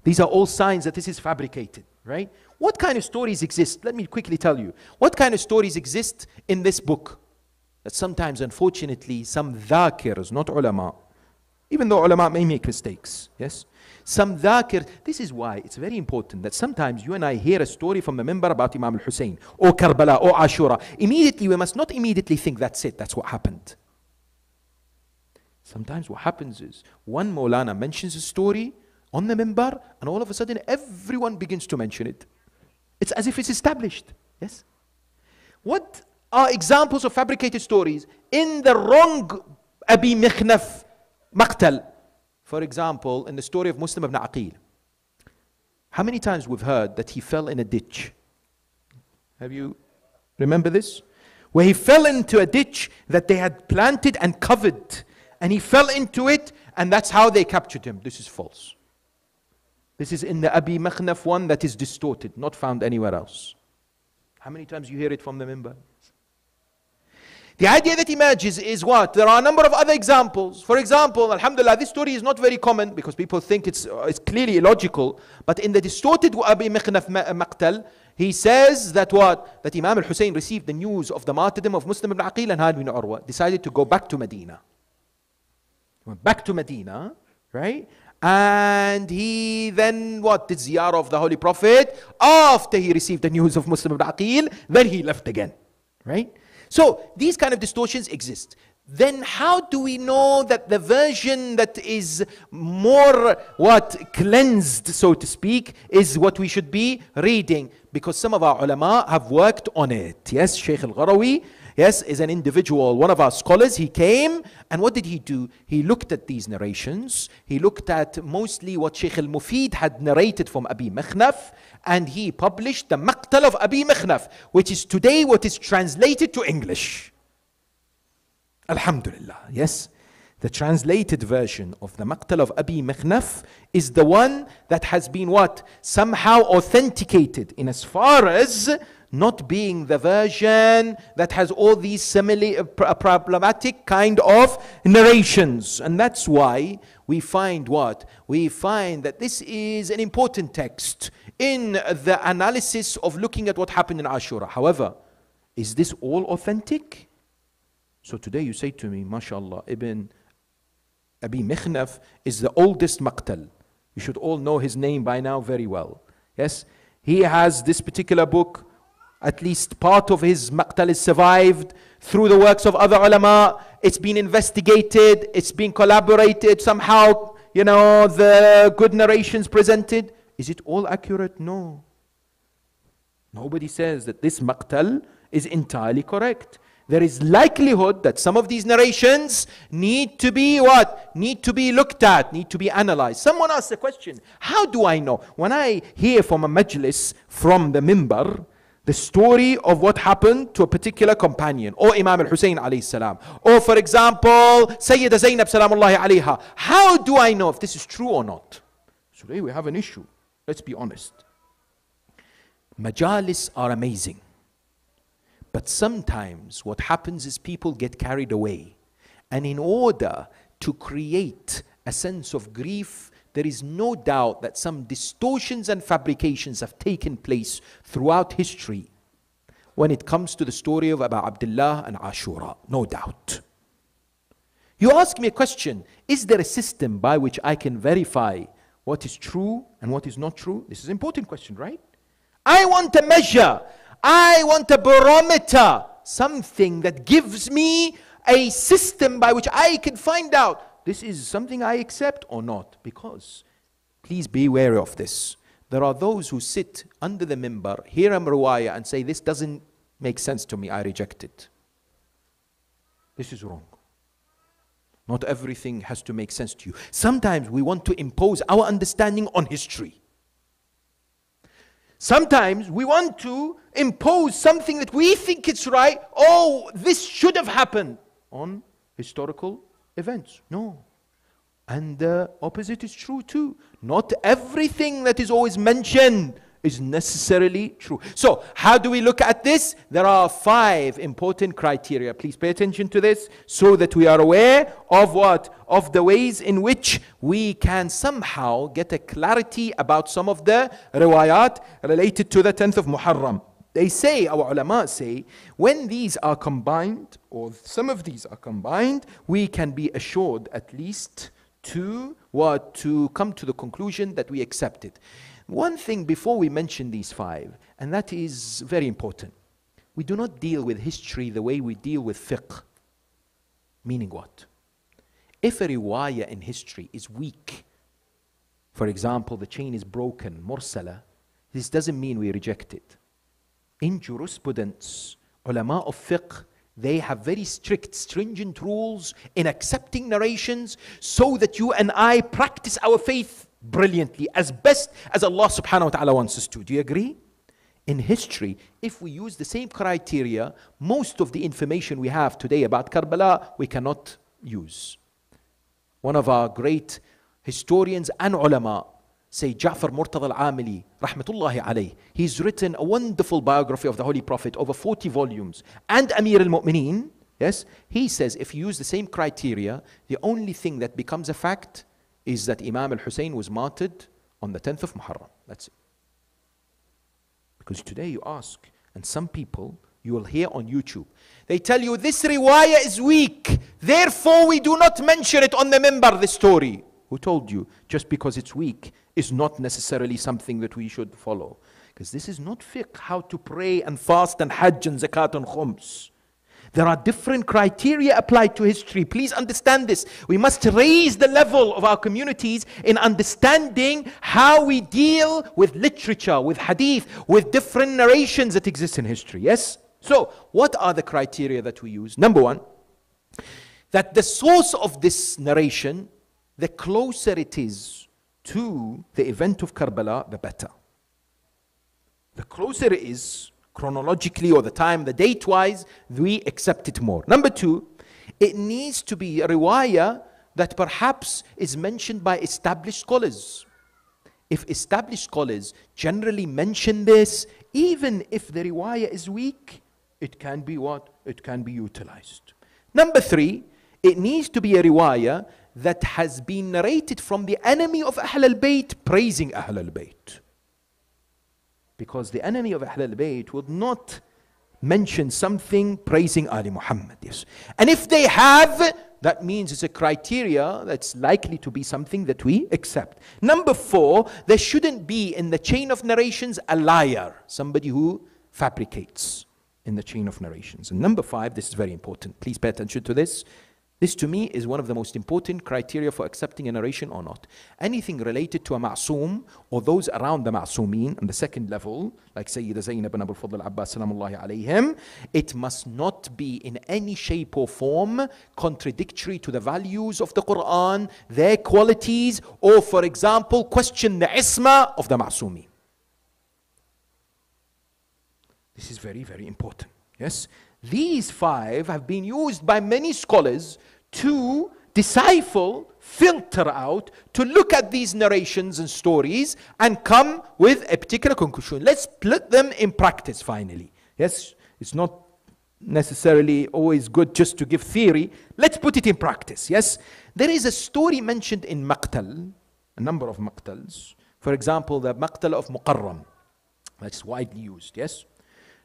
These are all signs that this is fabricated, right? What kind of stories exist? Let me quickly tell you. What kind of stories exist in this book? That sometimes, unfortunately, some dhakirs, not ulama, even though ulama may make mistakes, yes? Some dhakir, this is why it's very important that sometimes you and I hear a story from the minbar about Imam Hussain, or Karbala, or Ashura. Immediately, we must not immediately think that's it, that's what happened. Sometimes what happens is, one Maulana mentions a story on the minbar, and all of a sudden everyone begins to mention it. It's as if it's established, yes? What are examples of fabricated stories in the wrong Abi Mikhnaf Maqtal? For example, in the story of Muslim ibn Aqil. How many times we've heard that he fell in a ditch? Have you remember this? Where he fell into a ditch that they had planted and covered, and he fell into it, and that's how they captured him. This is false. This is in the Abi Mikhnaf one that is distorted, not found anywhere else. How many times you hear it from the minbar? The idea that emerges is what? There are a number of other examples. For example, alhamdulillah, this story is not very common because people think it's clearly illogical. But in the distorted Abi Mikhnaf Maqtal, he says that what? That Imam Hussain received the news of the martyrdom of Muslim ibn Aqil and Had bin Urwa, decided to go back to Medina. Went back to Medina, right? And he then what? Did ziyarah of the Holy Prophet. After he received the news of Muslim ibn Aqil, then he left again, right? So these kind of distortions exist. then how do we know that the version that is more cleansed, so to speak, is what we should be reading? Because some of our ulama have worked on it. Yes, Sheikh Al-Gharawi, yes, is an individual, one of our scholars. He came, and what did he do? He looked at these narrations. He looked at mostly what Sheikh Al-Mufid had narrated from Abi Mikhnaf, and he published the Maqtal of Abi Mikhnaf, which is today what is translated to English. Alhamdulillah, yes. The translated version of the Maqtal of Abi Mikhnaf is the one that has been somehow authenticated in as far as not being the version that has all these problematic kind of narrations. And that's why we find we find that this is an important text in the analysis of looking at what happened in Ashura. However, is this all authentic? So today you say to me, mashallah, Ibn Abi Mikhnaf is the oldest Maqtal. You should all know his name by now very well. Yes, he has this particular book. At least part of his Maqtal is survived through the works of other ulama. It's been investigated. It's been collaborated. Somehow, the good narrations presented. Is it all accurate? No. Nobody says that this Maqtal is entirely correct. There is likelihood that some of these narrations need to be Need to be looked at, need to be analyzed. Someone asked the question, how do I know? When I hear from a majlis, from the mimbar, the story of what happened to a particular companion, or Imam Hussain alayhi salam, or for example, Sayyida Zainab salamullahi alayha, how do I know if this is true or not? So today we have an issue. Let's be honest. Majalis are amazing. But sometimes what happens is people get carried away. And in order to create a sense of grief, there is no doubt that some distortions and fabrications have taken place throughout history when it comes to the story of Abu Abdullah and Ashura. No doubt. You ask me a question, is there a system by which I can verify what is true and what is not true? This is an important question, right? I want a measure. I want a barometer, something that gives me a system by which I can find out this is something I accept or not. Because, please be wary of this. There are those who sit under the mimbar, hear a riwayah and say, this doesn't make sense to me, I reject it. This is wrong. Not everything has to make sense to you. Sometimes we want to impose our understanding on history. Sometimes we want to impose something that we think it's right. Oh, this should have happened on historical events. No. And the opposite is true too. Not everything that is always mentioned is necessarily true. So, how do we look at this? There are 5 important criteria. Please pay attention to this so that we are aware of what? Of the ways in which we can somehow get a clarity about some of the riwayat related to the 10th of Muharram. They say, our ulama say, when these are combined, or some of these are combined, we can be assured at least to what? To come to the conclusion that we accept it. One thing before we mention these 5, and that is very important. We do not deal with history the way we deal with fiqh. Meaning what? If a riwayah in history is weak, for example, the chain is broken, mursala, this doesn't mean we reject it. In jurisprudence, ulama of fiqh, they have very strict, stringent rules in accepting narrations so that you and I practice our faith brilliantly, as best as Allah subhanahu wa ta'ala wants us to. Do you agree? In history, if we use the same criteria, most of the information we have today about Karbala, we cannot use. One of our great historians and ulama, say Ja'far Murtada al-Amili, rahmatullahi alayh, he's written a wonderful biography of the Holy Prophet, over 40 volumes, and Amir al-Mu'mineen, yes, he says if you use the same criteria, the only thing that becomes a fact is that Imam Hussain was martyred on the 10th of Muharram. That's it. Because today you ask, and some people you will hear on YouTube, they tell you this riwayah is weak, therefore we do not mention it on the mimbar, this story. Who told you? Just because it's weak is not necessarily something that we should follow. Because this is not fiqh, how to pray and fast and hajj and zakat and khums. There are different criteria applied to history. Please understand this. We must raise the level of our communities in understanding how we deal with literature, with hadith, with different narrations that exist in history. Yes? So, what are the criteria that we use? Number one, that the source of this narration, the closer it is to the event of Karbala, the better. The closer it is, chronologically or the time, the date-wise, we accept it more. Number two, it needs to be a riwayah that perhaps is mentioned by established scholars. If established scholars generally mention this, even if the riwayah is weak, it can be what? It can be utilized. Number three, it needs to be a riwayah that has been narrated from the enemy of Ahl al-Bayt praising Ahl al-Bayt. Because the enemy of Ahl al-Bayt would not mention something praising Ali Muhammad. Yes. And if they have, that means it's a criteria that's likely to be something that we accept. Number four, there shouldn't be in the chain of narrations a liar, somebody who fabricates in the chain of narrations. And number five, this is very important. Please pay attention to this. This to me is one of the most important criteria for accepting a narration or not. Anything related to a ma'soom or those around the ma'soomeen on the second level, like Sayyida Zainab and Abu al-Fadl al-Abbas salamullahi alayhim, it must not be in any shape or form contradictory to the values of the Quran, their qualities, or for example, question the isma of the ma'soomeen. This is very, very important. Yes? These five have been used by many scholars to decipher, filter out, to look at these narrations and stories and come with a particular conclusion. Let's put them in practice finally. Yes, it's not necessarily always good just to give theory. Let's put it in practice. Yes, there is a story mentioned in Maqtal, a number of Maqtals. For example, the Maqtal of Muharram, that's widely used. Yes.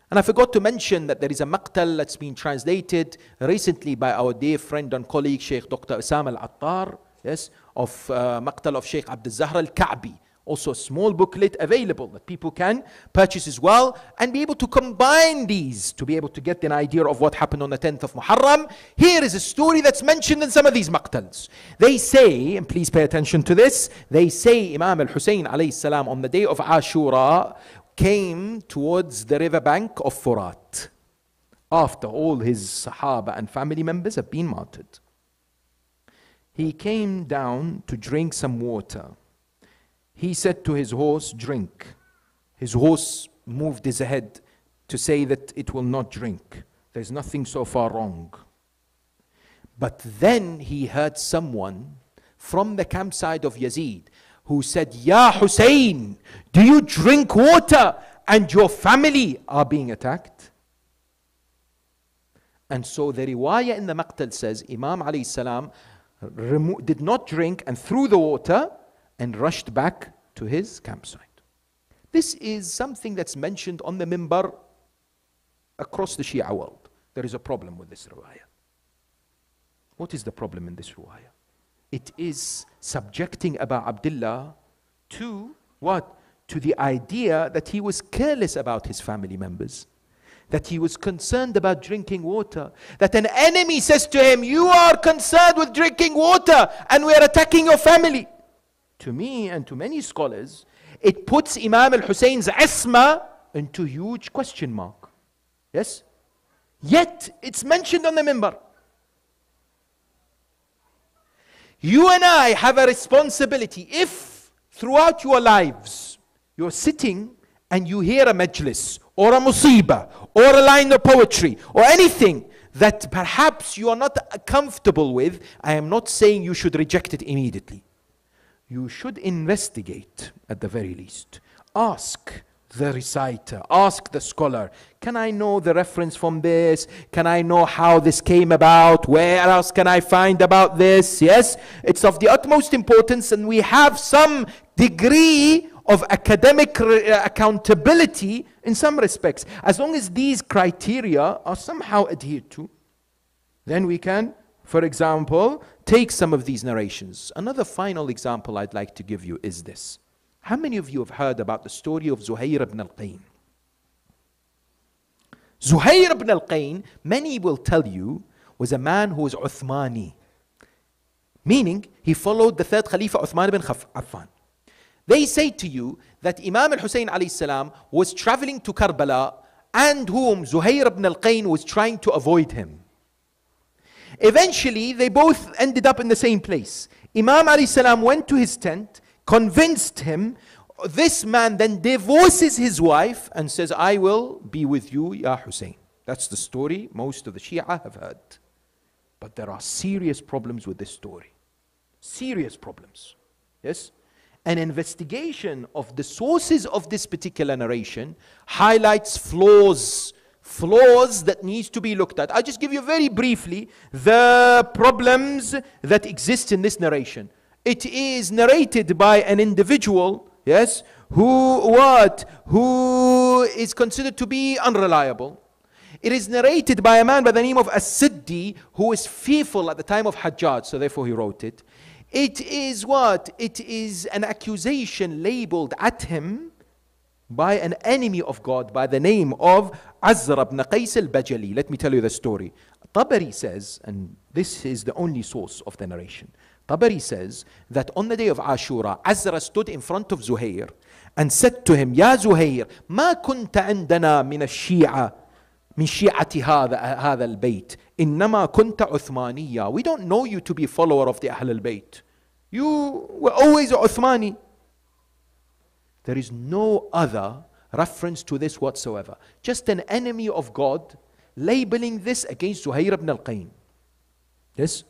And I forgot to mention that there is a maqtal that's been translated recently by our dear friend and colleague Sheikh Dr. Usama Al-Attar, yes, of Maqtal of Sheikh Abd al-Zahra Al-Ka'bi. Also a small booklet available that people can purchase as well and be able to combine these to be able to get an idea of what happened on the 10th of Muharram. Here is a story that's mentioned in some of these maqtals. They say, and please pay attention to this, they say Imam Hussain alayhi salam on the day of Ashura came towards the riverbank of Furat after all his Sahaba and family members have been martyred. He came down to drink some water. He said to his horse, drink. His horse moved his head to say that it will not drink. There's nothing so far wrong. But then he heard someone from the campsite of Yazid who said, Ya Hussein, do you drink water and your family are being attacked? And so the riwayah in the Maqtal says, Imam alayhi salam did not drink and threw the water and rushed back to his campsite. This is something that's mentioned on the mimbar across the Shia world. There is a problem with this riwayah. What is the problem in this riwayah? It is subjecting Abu Abdullah to what? To the idea that he was careless about his family members, that he was concerned about drinking water, that an enemy says to him, you are concerned with drinking water and we are attacking your family. To me and to many scholars, it puts Imam al-Husayn's isma into huge question mark. Yes? Yet, it's mentioned on the mimbar. You and I have a responsibility. If throughout your lives you're sitting and you hear a majlis or a musibah or a line of poetry or anything that perhaps you are not comfortable with, I am not saying you should reject it immediately. You should investigate at the very least. Ask the reciter, ask the scholar, can I know the reference from this? Can I know how this came about? Where else can I find about this? Yes, it's of the utmost importance, and we have some degree of academic accountability in some respects. As long as these criteria are somehow adhered to, then we can, for example, take some of these narrations. Another final example I'd like to give you is this. How many of you have heard about the story of Zuhair ibn al-Qayn? Zuhair ibn al-Qayn, many will tell you, was a man who was Uthmani. Meaning, he followed the third Khalifa Uthman ibn Affan. They say to you that Imam Hussain alayhi salam was traveling to Karbala and whom Zuhair ibn al-Qayn was trying to avoid him. Eventually, they both ended up in the same place. Imam alayhi salam went to his tent, convinced him. This man then divorces his wife and says, I will be with you, Ya Hussein. That's the story most of the Shia have heard. But there are serious problems with this story. Serious problems. Yes? An investigation of the sources of this particular narration highlights flaws that needs to be looked at. I'll just give you very briefly the problems that exist in this narration. It is narrated by an individual, yes, who is considered to be unreliable. It is narrated by a man by the name of As-Siddi, who is fearful at the time of Hajjaj, so therefore he wrote it. It is what? It is an accusation labeled at him by an enemy of God by the name of Azra ibn Qais al-Bajali. Let me tell you the story. Tabari says, and this is the only source of the narration, Tabari says that on the day of Ashura, Azra stood in front of Zuhair and said to him, Ya Zuhair, ما كنت عندنا من الشيعة من شيعة هذا البيت إنما كنت عثمانية. We don't know you to be a follower of the Ahl al-Bayt. You were always Uthmani. There is no other reference to this whatsoever. Just an enemy of God labeling this against Zuhair ibn al-Qayn. Yes?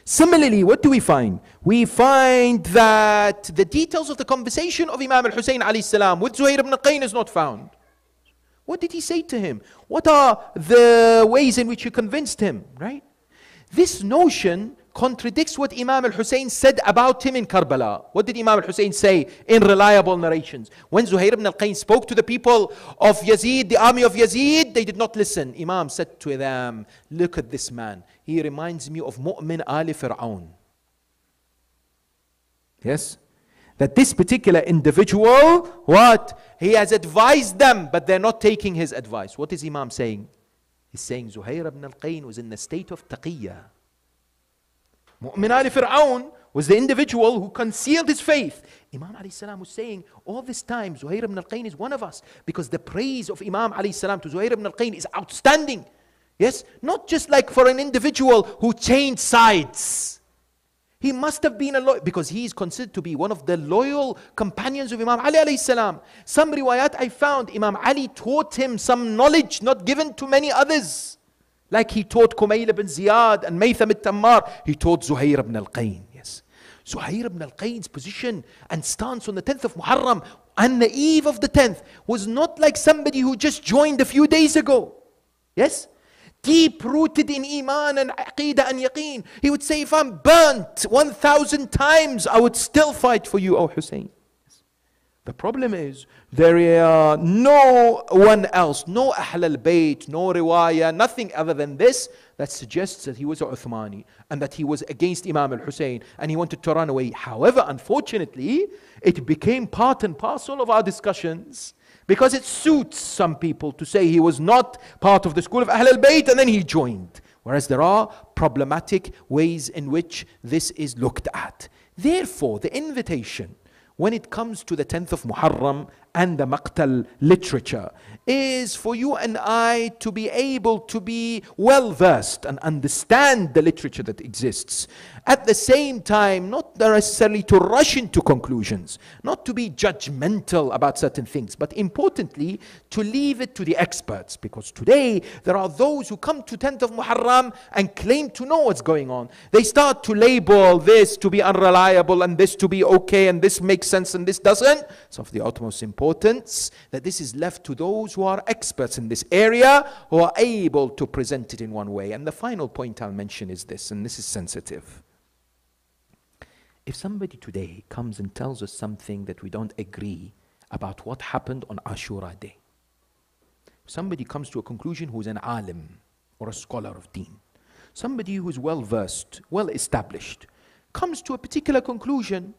Similarly, what do we find? We find that the details of the conversation of Imam al-Hussain alayhi salam with Zuhair ibn al-Qayn is not found. What did he say to him? What are the ways in which he convinced him? Right? This notion contradicts what Imam al-Hussain said about him in Karbala. What did Imam al-Hussain say in reliable narrations? When Zuhair ibn al-Qayn spoke to the people of Yazid, the army of Yazid, they did not listen. Imam said to them, look at this man. He reminds me of Mu'min Ali Fir'aun. Yes? That this particular individual, what? He has advised them, but they're not taking his advice. What is Imam saying? He's saying Zuhair ibn al-Qayn was in the state of taqiyya. Mu'min Ali Fir'aun was the individual who concealed his faith. Imam alayhi salam was saying, all this time, Zuhair ibn al-Qayn is one of us. Because the praise of Imam alayhi salam to Zuhair ibn al-Qayn is outstanding. Yes? Not just like for an individual who changed sides. He must have been a loyal, because he is considered to be one of the loyal companions of Imam Ali alayhi salam. Some riwayat I found, Imam Ali taught him some knowledge not given to many others. Like he taught Kumayl ibn Ziyad and Maytham al-Tammar. He taught Zuhair ibn al-Qayn. Yes. Zuhair ibn al-Qayn's position and stance on the 10th of Muharram and the eve of the 10th was not like somebody who just joined a few days ago. Yes. Deep rooted in Iman and Aqidah and Yaqeen. He would say, if I'm burnt 1,000 times, I would still fight for you, O Hussein. The problem is, there is no one else, no Ahl al-Bayt, no riwayah, nothing other than this that suggests that he was a Uthmani and that he was against Imam al-Hussein and he wanted to run away. However, unfortunately, it became part and parcel of our discussions because it suits some people to say he was not part of the school of Ahl al-Bayt and then he joined. Whereas there are problematic ways in which this is looked at. Therefore, the invitation when it comes to the 10th of Muharram and the Maqtal literature is for you and I to be able to be well versed and understand the literature that exists. At the same time, not necessarily to rush into conclusions, not to be judgmental about certain things, but importantly, to leave it to the experts. Because today, there are those who come to 10th of Muharram and claim to know what's going on. They start to label this to be unreliable and this to be okay and this makes sense and this doesn't. It's of the utmost importance that this is left to those who are experts in this area, who are able to present it in one way. And the final point I'll mention is this, and this is sensitive. If somebody today comes and tells us something that we don't agree about what happened on Ashura Day, somebody comes to a conclusion who's an alim or a scholar of deen, somebody who's well versed, well established, comes to a particular conclusion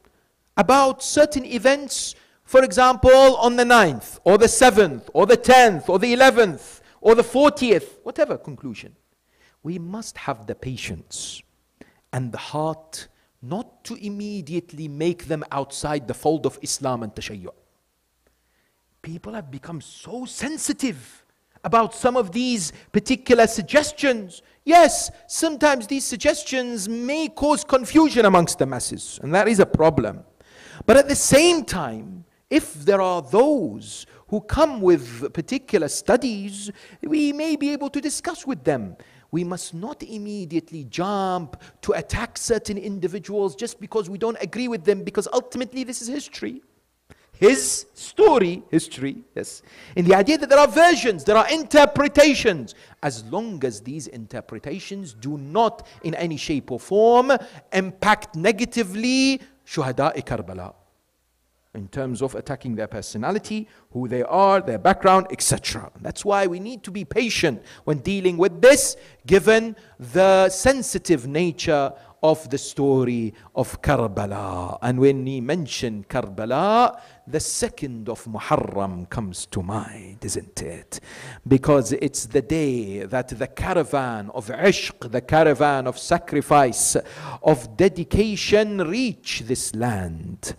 about certain events, for example, on the 9th or the 7th or the 10th or the 11th or the 40th, whatever conclusion. We must have the patience and the heart not to immediately make them outside the fold of Islam and Tashayyu'. People have become so sensitive about some of these particular suggestions. Yes, sometimes these suggestions may cause confusion amongst the masses, and that is a problem. But at the same time, if there are those who come with particular studies, we may be able to discuss with them. We must not immediately jump to attack certain individuals just because we don't agree with them, because ultimately this is history. His story, history, yes. In the idea that there are versions, there are interpretations. As long as these interpretations do not in any shape or form impact negatively Shuhada'i Karbala, in terms of attacking their personality, who they are, their background, etc. That's why we need to be patient when dealing with this, given the sensitive nature of the story of Karbala. And when we mention Karbala, the 2nd of Muharram comes to mind, isn't it? Because it's the day that the caravan of ishq, the caravan of sacrifice, of dedication, reach this land.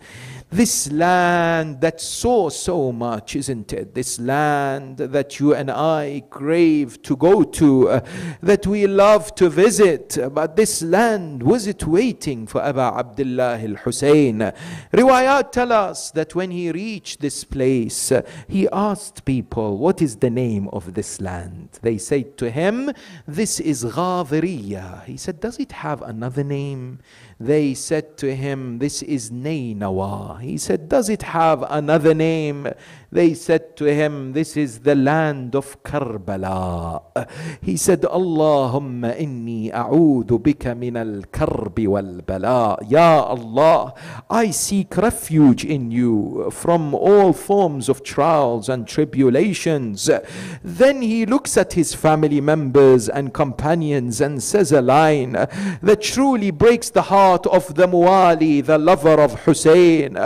This land that saw so much, isn't it? This land that you and I crave to go to, that we love to visit. But this land, was it waiting for Aba Abdullah al-Husayn? Riwayat tell us that when he reached this place, he asked people, what is the name of this land? They said to him, this is Ghadiriya. He said, does it have another name? They said to him, this is Nainawa. He said, does it have another name? They said to him, this is the land of Karbala. He said, Allahumma inni a'udhu bika min al-karbi wal-bala. Ya Allah, I seek refuge in you from all forms of trials and tribulations. Then he looks at his family members and companions and says a line that truly breaks the heart of the Muwali, the lover of Hussein.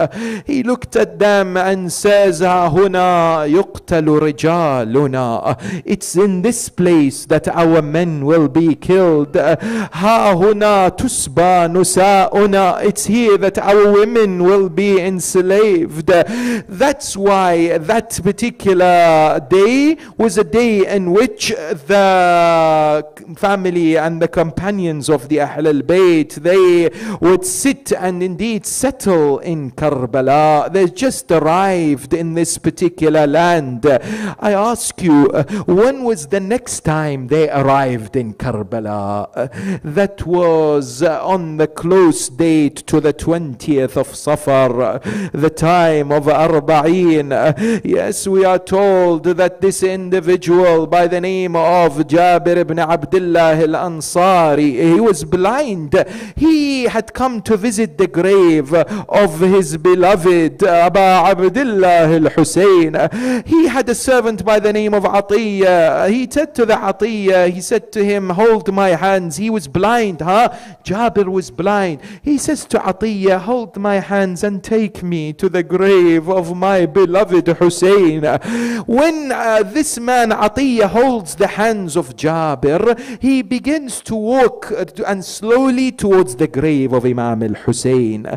He looked at them and says, Huna yuqtalu rijaluna. It's in this place that our men will be killed. Ha huna tusba nusauna. It's here that our women will be enslaved. That's why that particular day was a day in which the family and the companions of the Ahl al-Bayt, they would sit and indeed settle in Karbala. They just arrived in this particular land. I ask you, when was the next time they arrived in Karbala? That was on the close date to the 20th of Safar, the time of Arba'een. Yes, we are told that this individual by the name of Jabir ibn Abdullah al-Ansari, he was blind. He had come to visit the grave of his beloved Aba Abdullah al-Husayn. He had a servant by the name of Atiyya. He said to the Atiyya, he said to him, hold my hands. He was blind, Jabir was blind. He says to Atiyya, hold my hands and take me to the grave of my beloved Hussein. When this man Atiyya holds the hands of Jabir, he begins to walk and slowly towards the grave of Imam al-Hussein.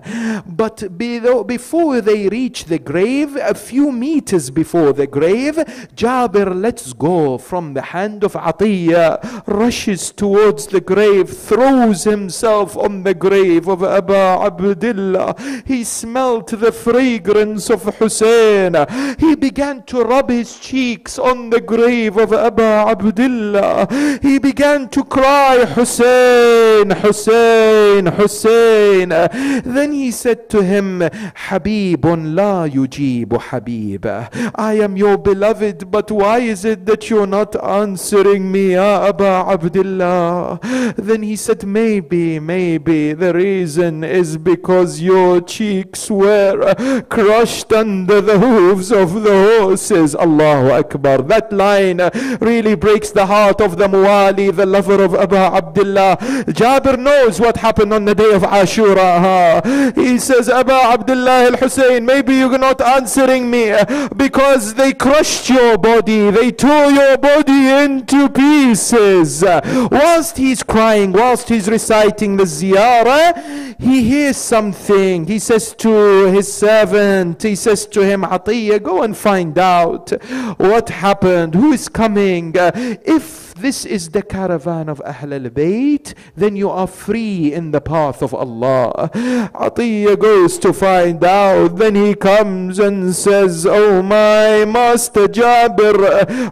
But before they reach the grave, a few meters before the grave, Jabir lets go from the hand of Atiyya, rushes towards the grave, throws himself on the grave of Aba Abdullah. He smelt the fragrance of Hussein. He began to rub his cheeks on the grave of Aba Abdullah. He began to cry, Hussein, Hussein, Hussein. Then he said to him, Habibun la yujibu Habiba. I am your beloved, but why is it that you're not answering me, Ya Aba Abdullah? Then he said, maybe the reason is because your cheeks were crushed under the hooves of the horses. Allahu Akbar. That line really breaks the heart of the Muwali, the lover of Aba Abdullah. Jabir knows what happened on the day of Ashura. He says, Aba Abdullah al-Husayn, maybe you're not answering me. because they crushed your body, they tore your body into pieces. Whilst he's crying, whilst he's reciting the ziyarah, he hears something. He says to his servant, he says to him, Atiyya, go and find out what happened, who is coming. If this is the caravan of Ahl al-Bayt, then you are free in the path of Allah. Atiyya goes to find out. Then he comes and says, oh my master Jabir,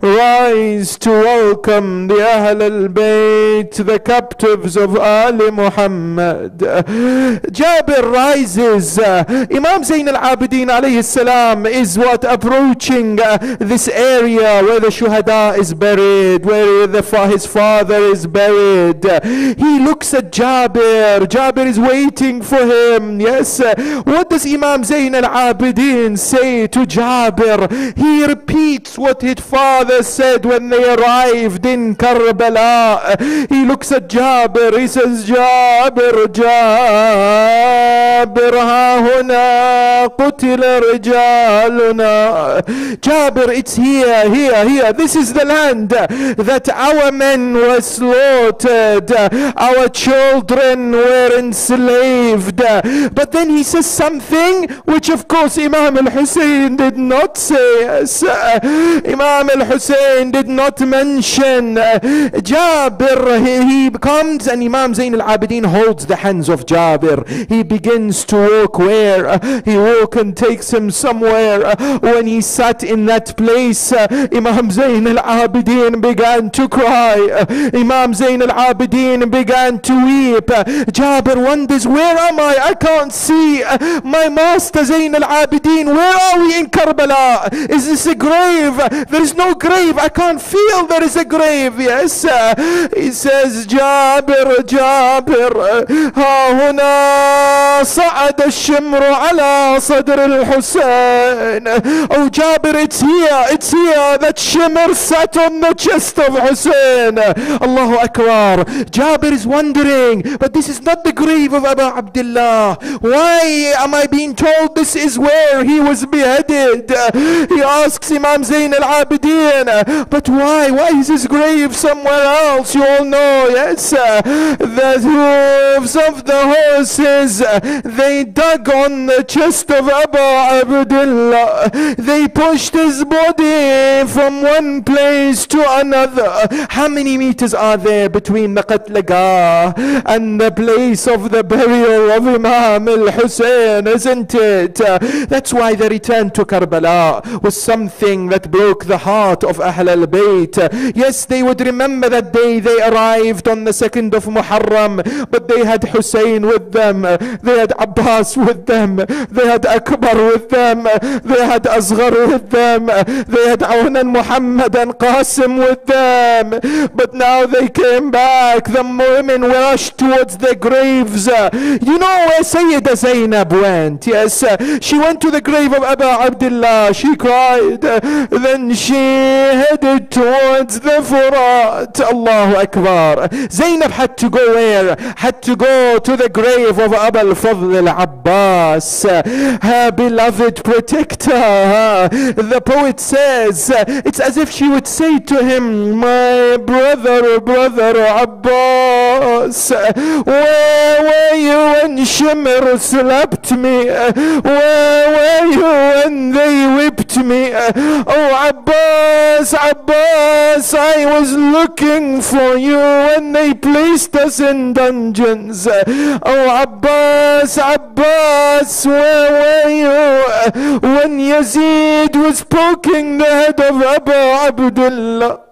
rise to welcome the Ahl al-Bayt, the captives of Ali Muhammad. Jabir rises. Imam Zayn al-Abidin alayhi salam is approaching this area where the shuhada is buried, where his father is buried. He looks at Jabir. Jabir is waiting for him. Yes. What does Imam Zayn al-Abidin say to Jabir? He repeats what his father said when they arrived in Karbala. He looks at Jabir. He says, Jabir, Jabir, ha huna qutila rijaluna. Jabir, it's here. This is the land that our men were slaughtered, our children were enslaved. But then he says something which of course Imam Hussain did not say. Yes. Imam Hussain did not mention. Jabir, he comes and Imam Zayn al-Abidin holds the hands of Jabir. He begins to walk where? He walks and takes him somewhere. When he sat in that place, Imam Zayn al-Abidin began to cry. Imam Zayn al-Abidin began to weep. Jabir wonders, where am I? I can't see my master Zayn al-Abidin. Where are we in Karbala? Is this a grave? There is no grave. I can't feel there is a grave. Yes. He says, Jabir, Jabir, ha huna sa'ad al-shimru ala sadr al-Husayn. Oh Jabir, it's here. That shimmer sat on the chest of Hussein. Allahu Akbar. Jabir is wondering, but this is not the grave of Abu Abdullah. Why am I being told this is where he was beheaded? He asks Imam Zayn al-Abidin, but why? Why is his grave somewhere else? You all know, yes, the hooves of the horses, they dug on the chest of Abu Abdullah. They pushed his body from one place to another. How many meters are there between the Qatlaga and the place of the burial of Imam al-Hussein, isn't it? That's why the return to Karbala was something that broke the heart of Ahl al-Bayt. Yes, they would remember that day they arrived on the 2nd of Muharram, but they had Hussein with them, they had Abbas with them, they had Akbar with them, they had Asghar with them, they had Awn and Muhammad and Qasim with them. But now they came back. The women were rushed towards their graves. You know where Sayyida Zainab went? Yes, she went to the grave of Abu Abdullah. She cried. Then she headed towards the Furat. Allahu Akbar. Zainab had to go where? Had to go to the grave of Abu al-Fadl al-Abbas, her beloved protector. The poet says, it's as if she would say to him, my brother Abbas, where were you when Shimr slapped me? Where were you when they whipped me? Oh Abbas, I was looking for you when they placed us in dungeons. Oh Abbas, where were you when Yazid was poking the head of Abu Abdullah?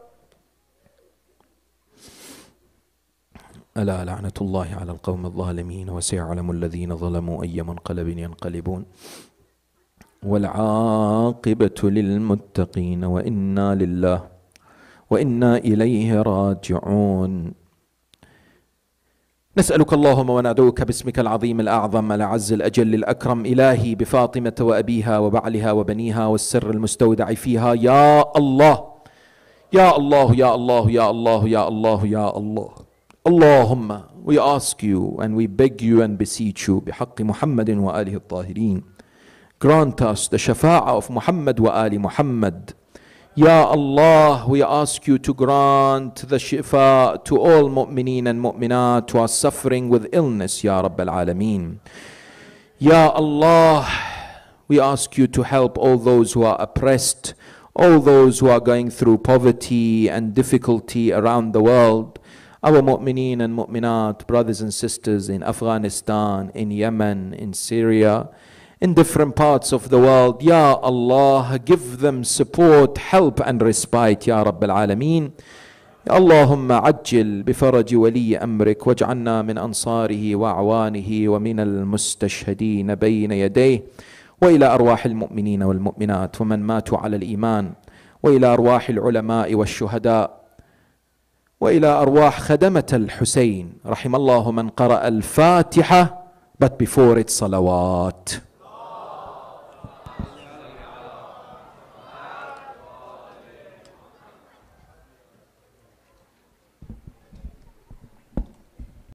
ألا لعنة الله على القوم الظالمين وسيعلم الذين ظلموا أي منقلب ينقلبون والعاقبة للمتقين وإنا لله وإنا إليه راجعون. نسألك اللهم وندعوك باسمك العظيم الأعظم الأعز الأجل الأكرم إلهي بفاطمة وأبيها وبعلها وبنيها والسر المستودع فيها يا الله يا الله يا الله يا الله يا الله يا الله. Allahumma, we ask you and we beg you and beseech you بحق محمد وآله الطاهرين, Grant us the shafa'ah of Muhammad wa ali Muhammad. Ya Allah, we ask you to grant the shifa to all mu'mineen and mu'minat who are suffering with illness, Ya Rabbal Alameen. Ya Allah, we ask you to help all those who are oppressed, all those who are going through poverty and difficulty around the world. Our mu'mineen and mu'minat, brothers and sisters in Afghanistan, in Yemen, in Syria, in different parts of the world. Ya Allah, give them support, help and respite, Ya Rabbil Alameen. اللهم عجل بفرج ولي أمرك واجعلنا من أنصاره وأعوانه ومن المستشهدين بين يديه، وإلى أرواح المؤمنين والمؤمنات ومن ماتوا على الإيمان، وإلى أرواح العلماء والشهداء، وإلى أرواح خدمة الحسين. رحم الله من قرأ الفاتحة but before it صلوات.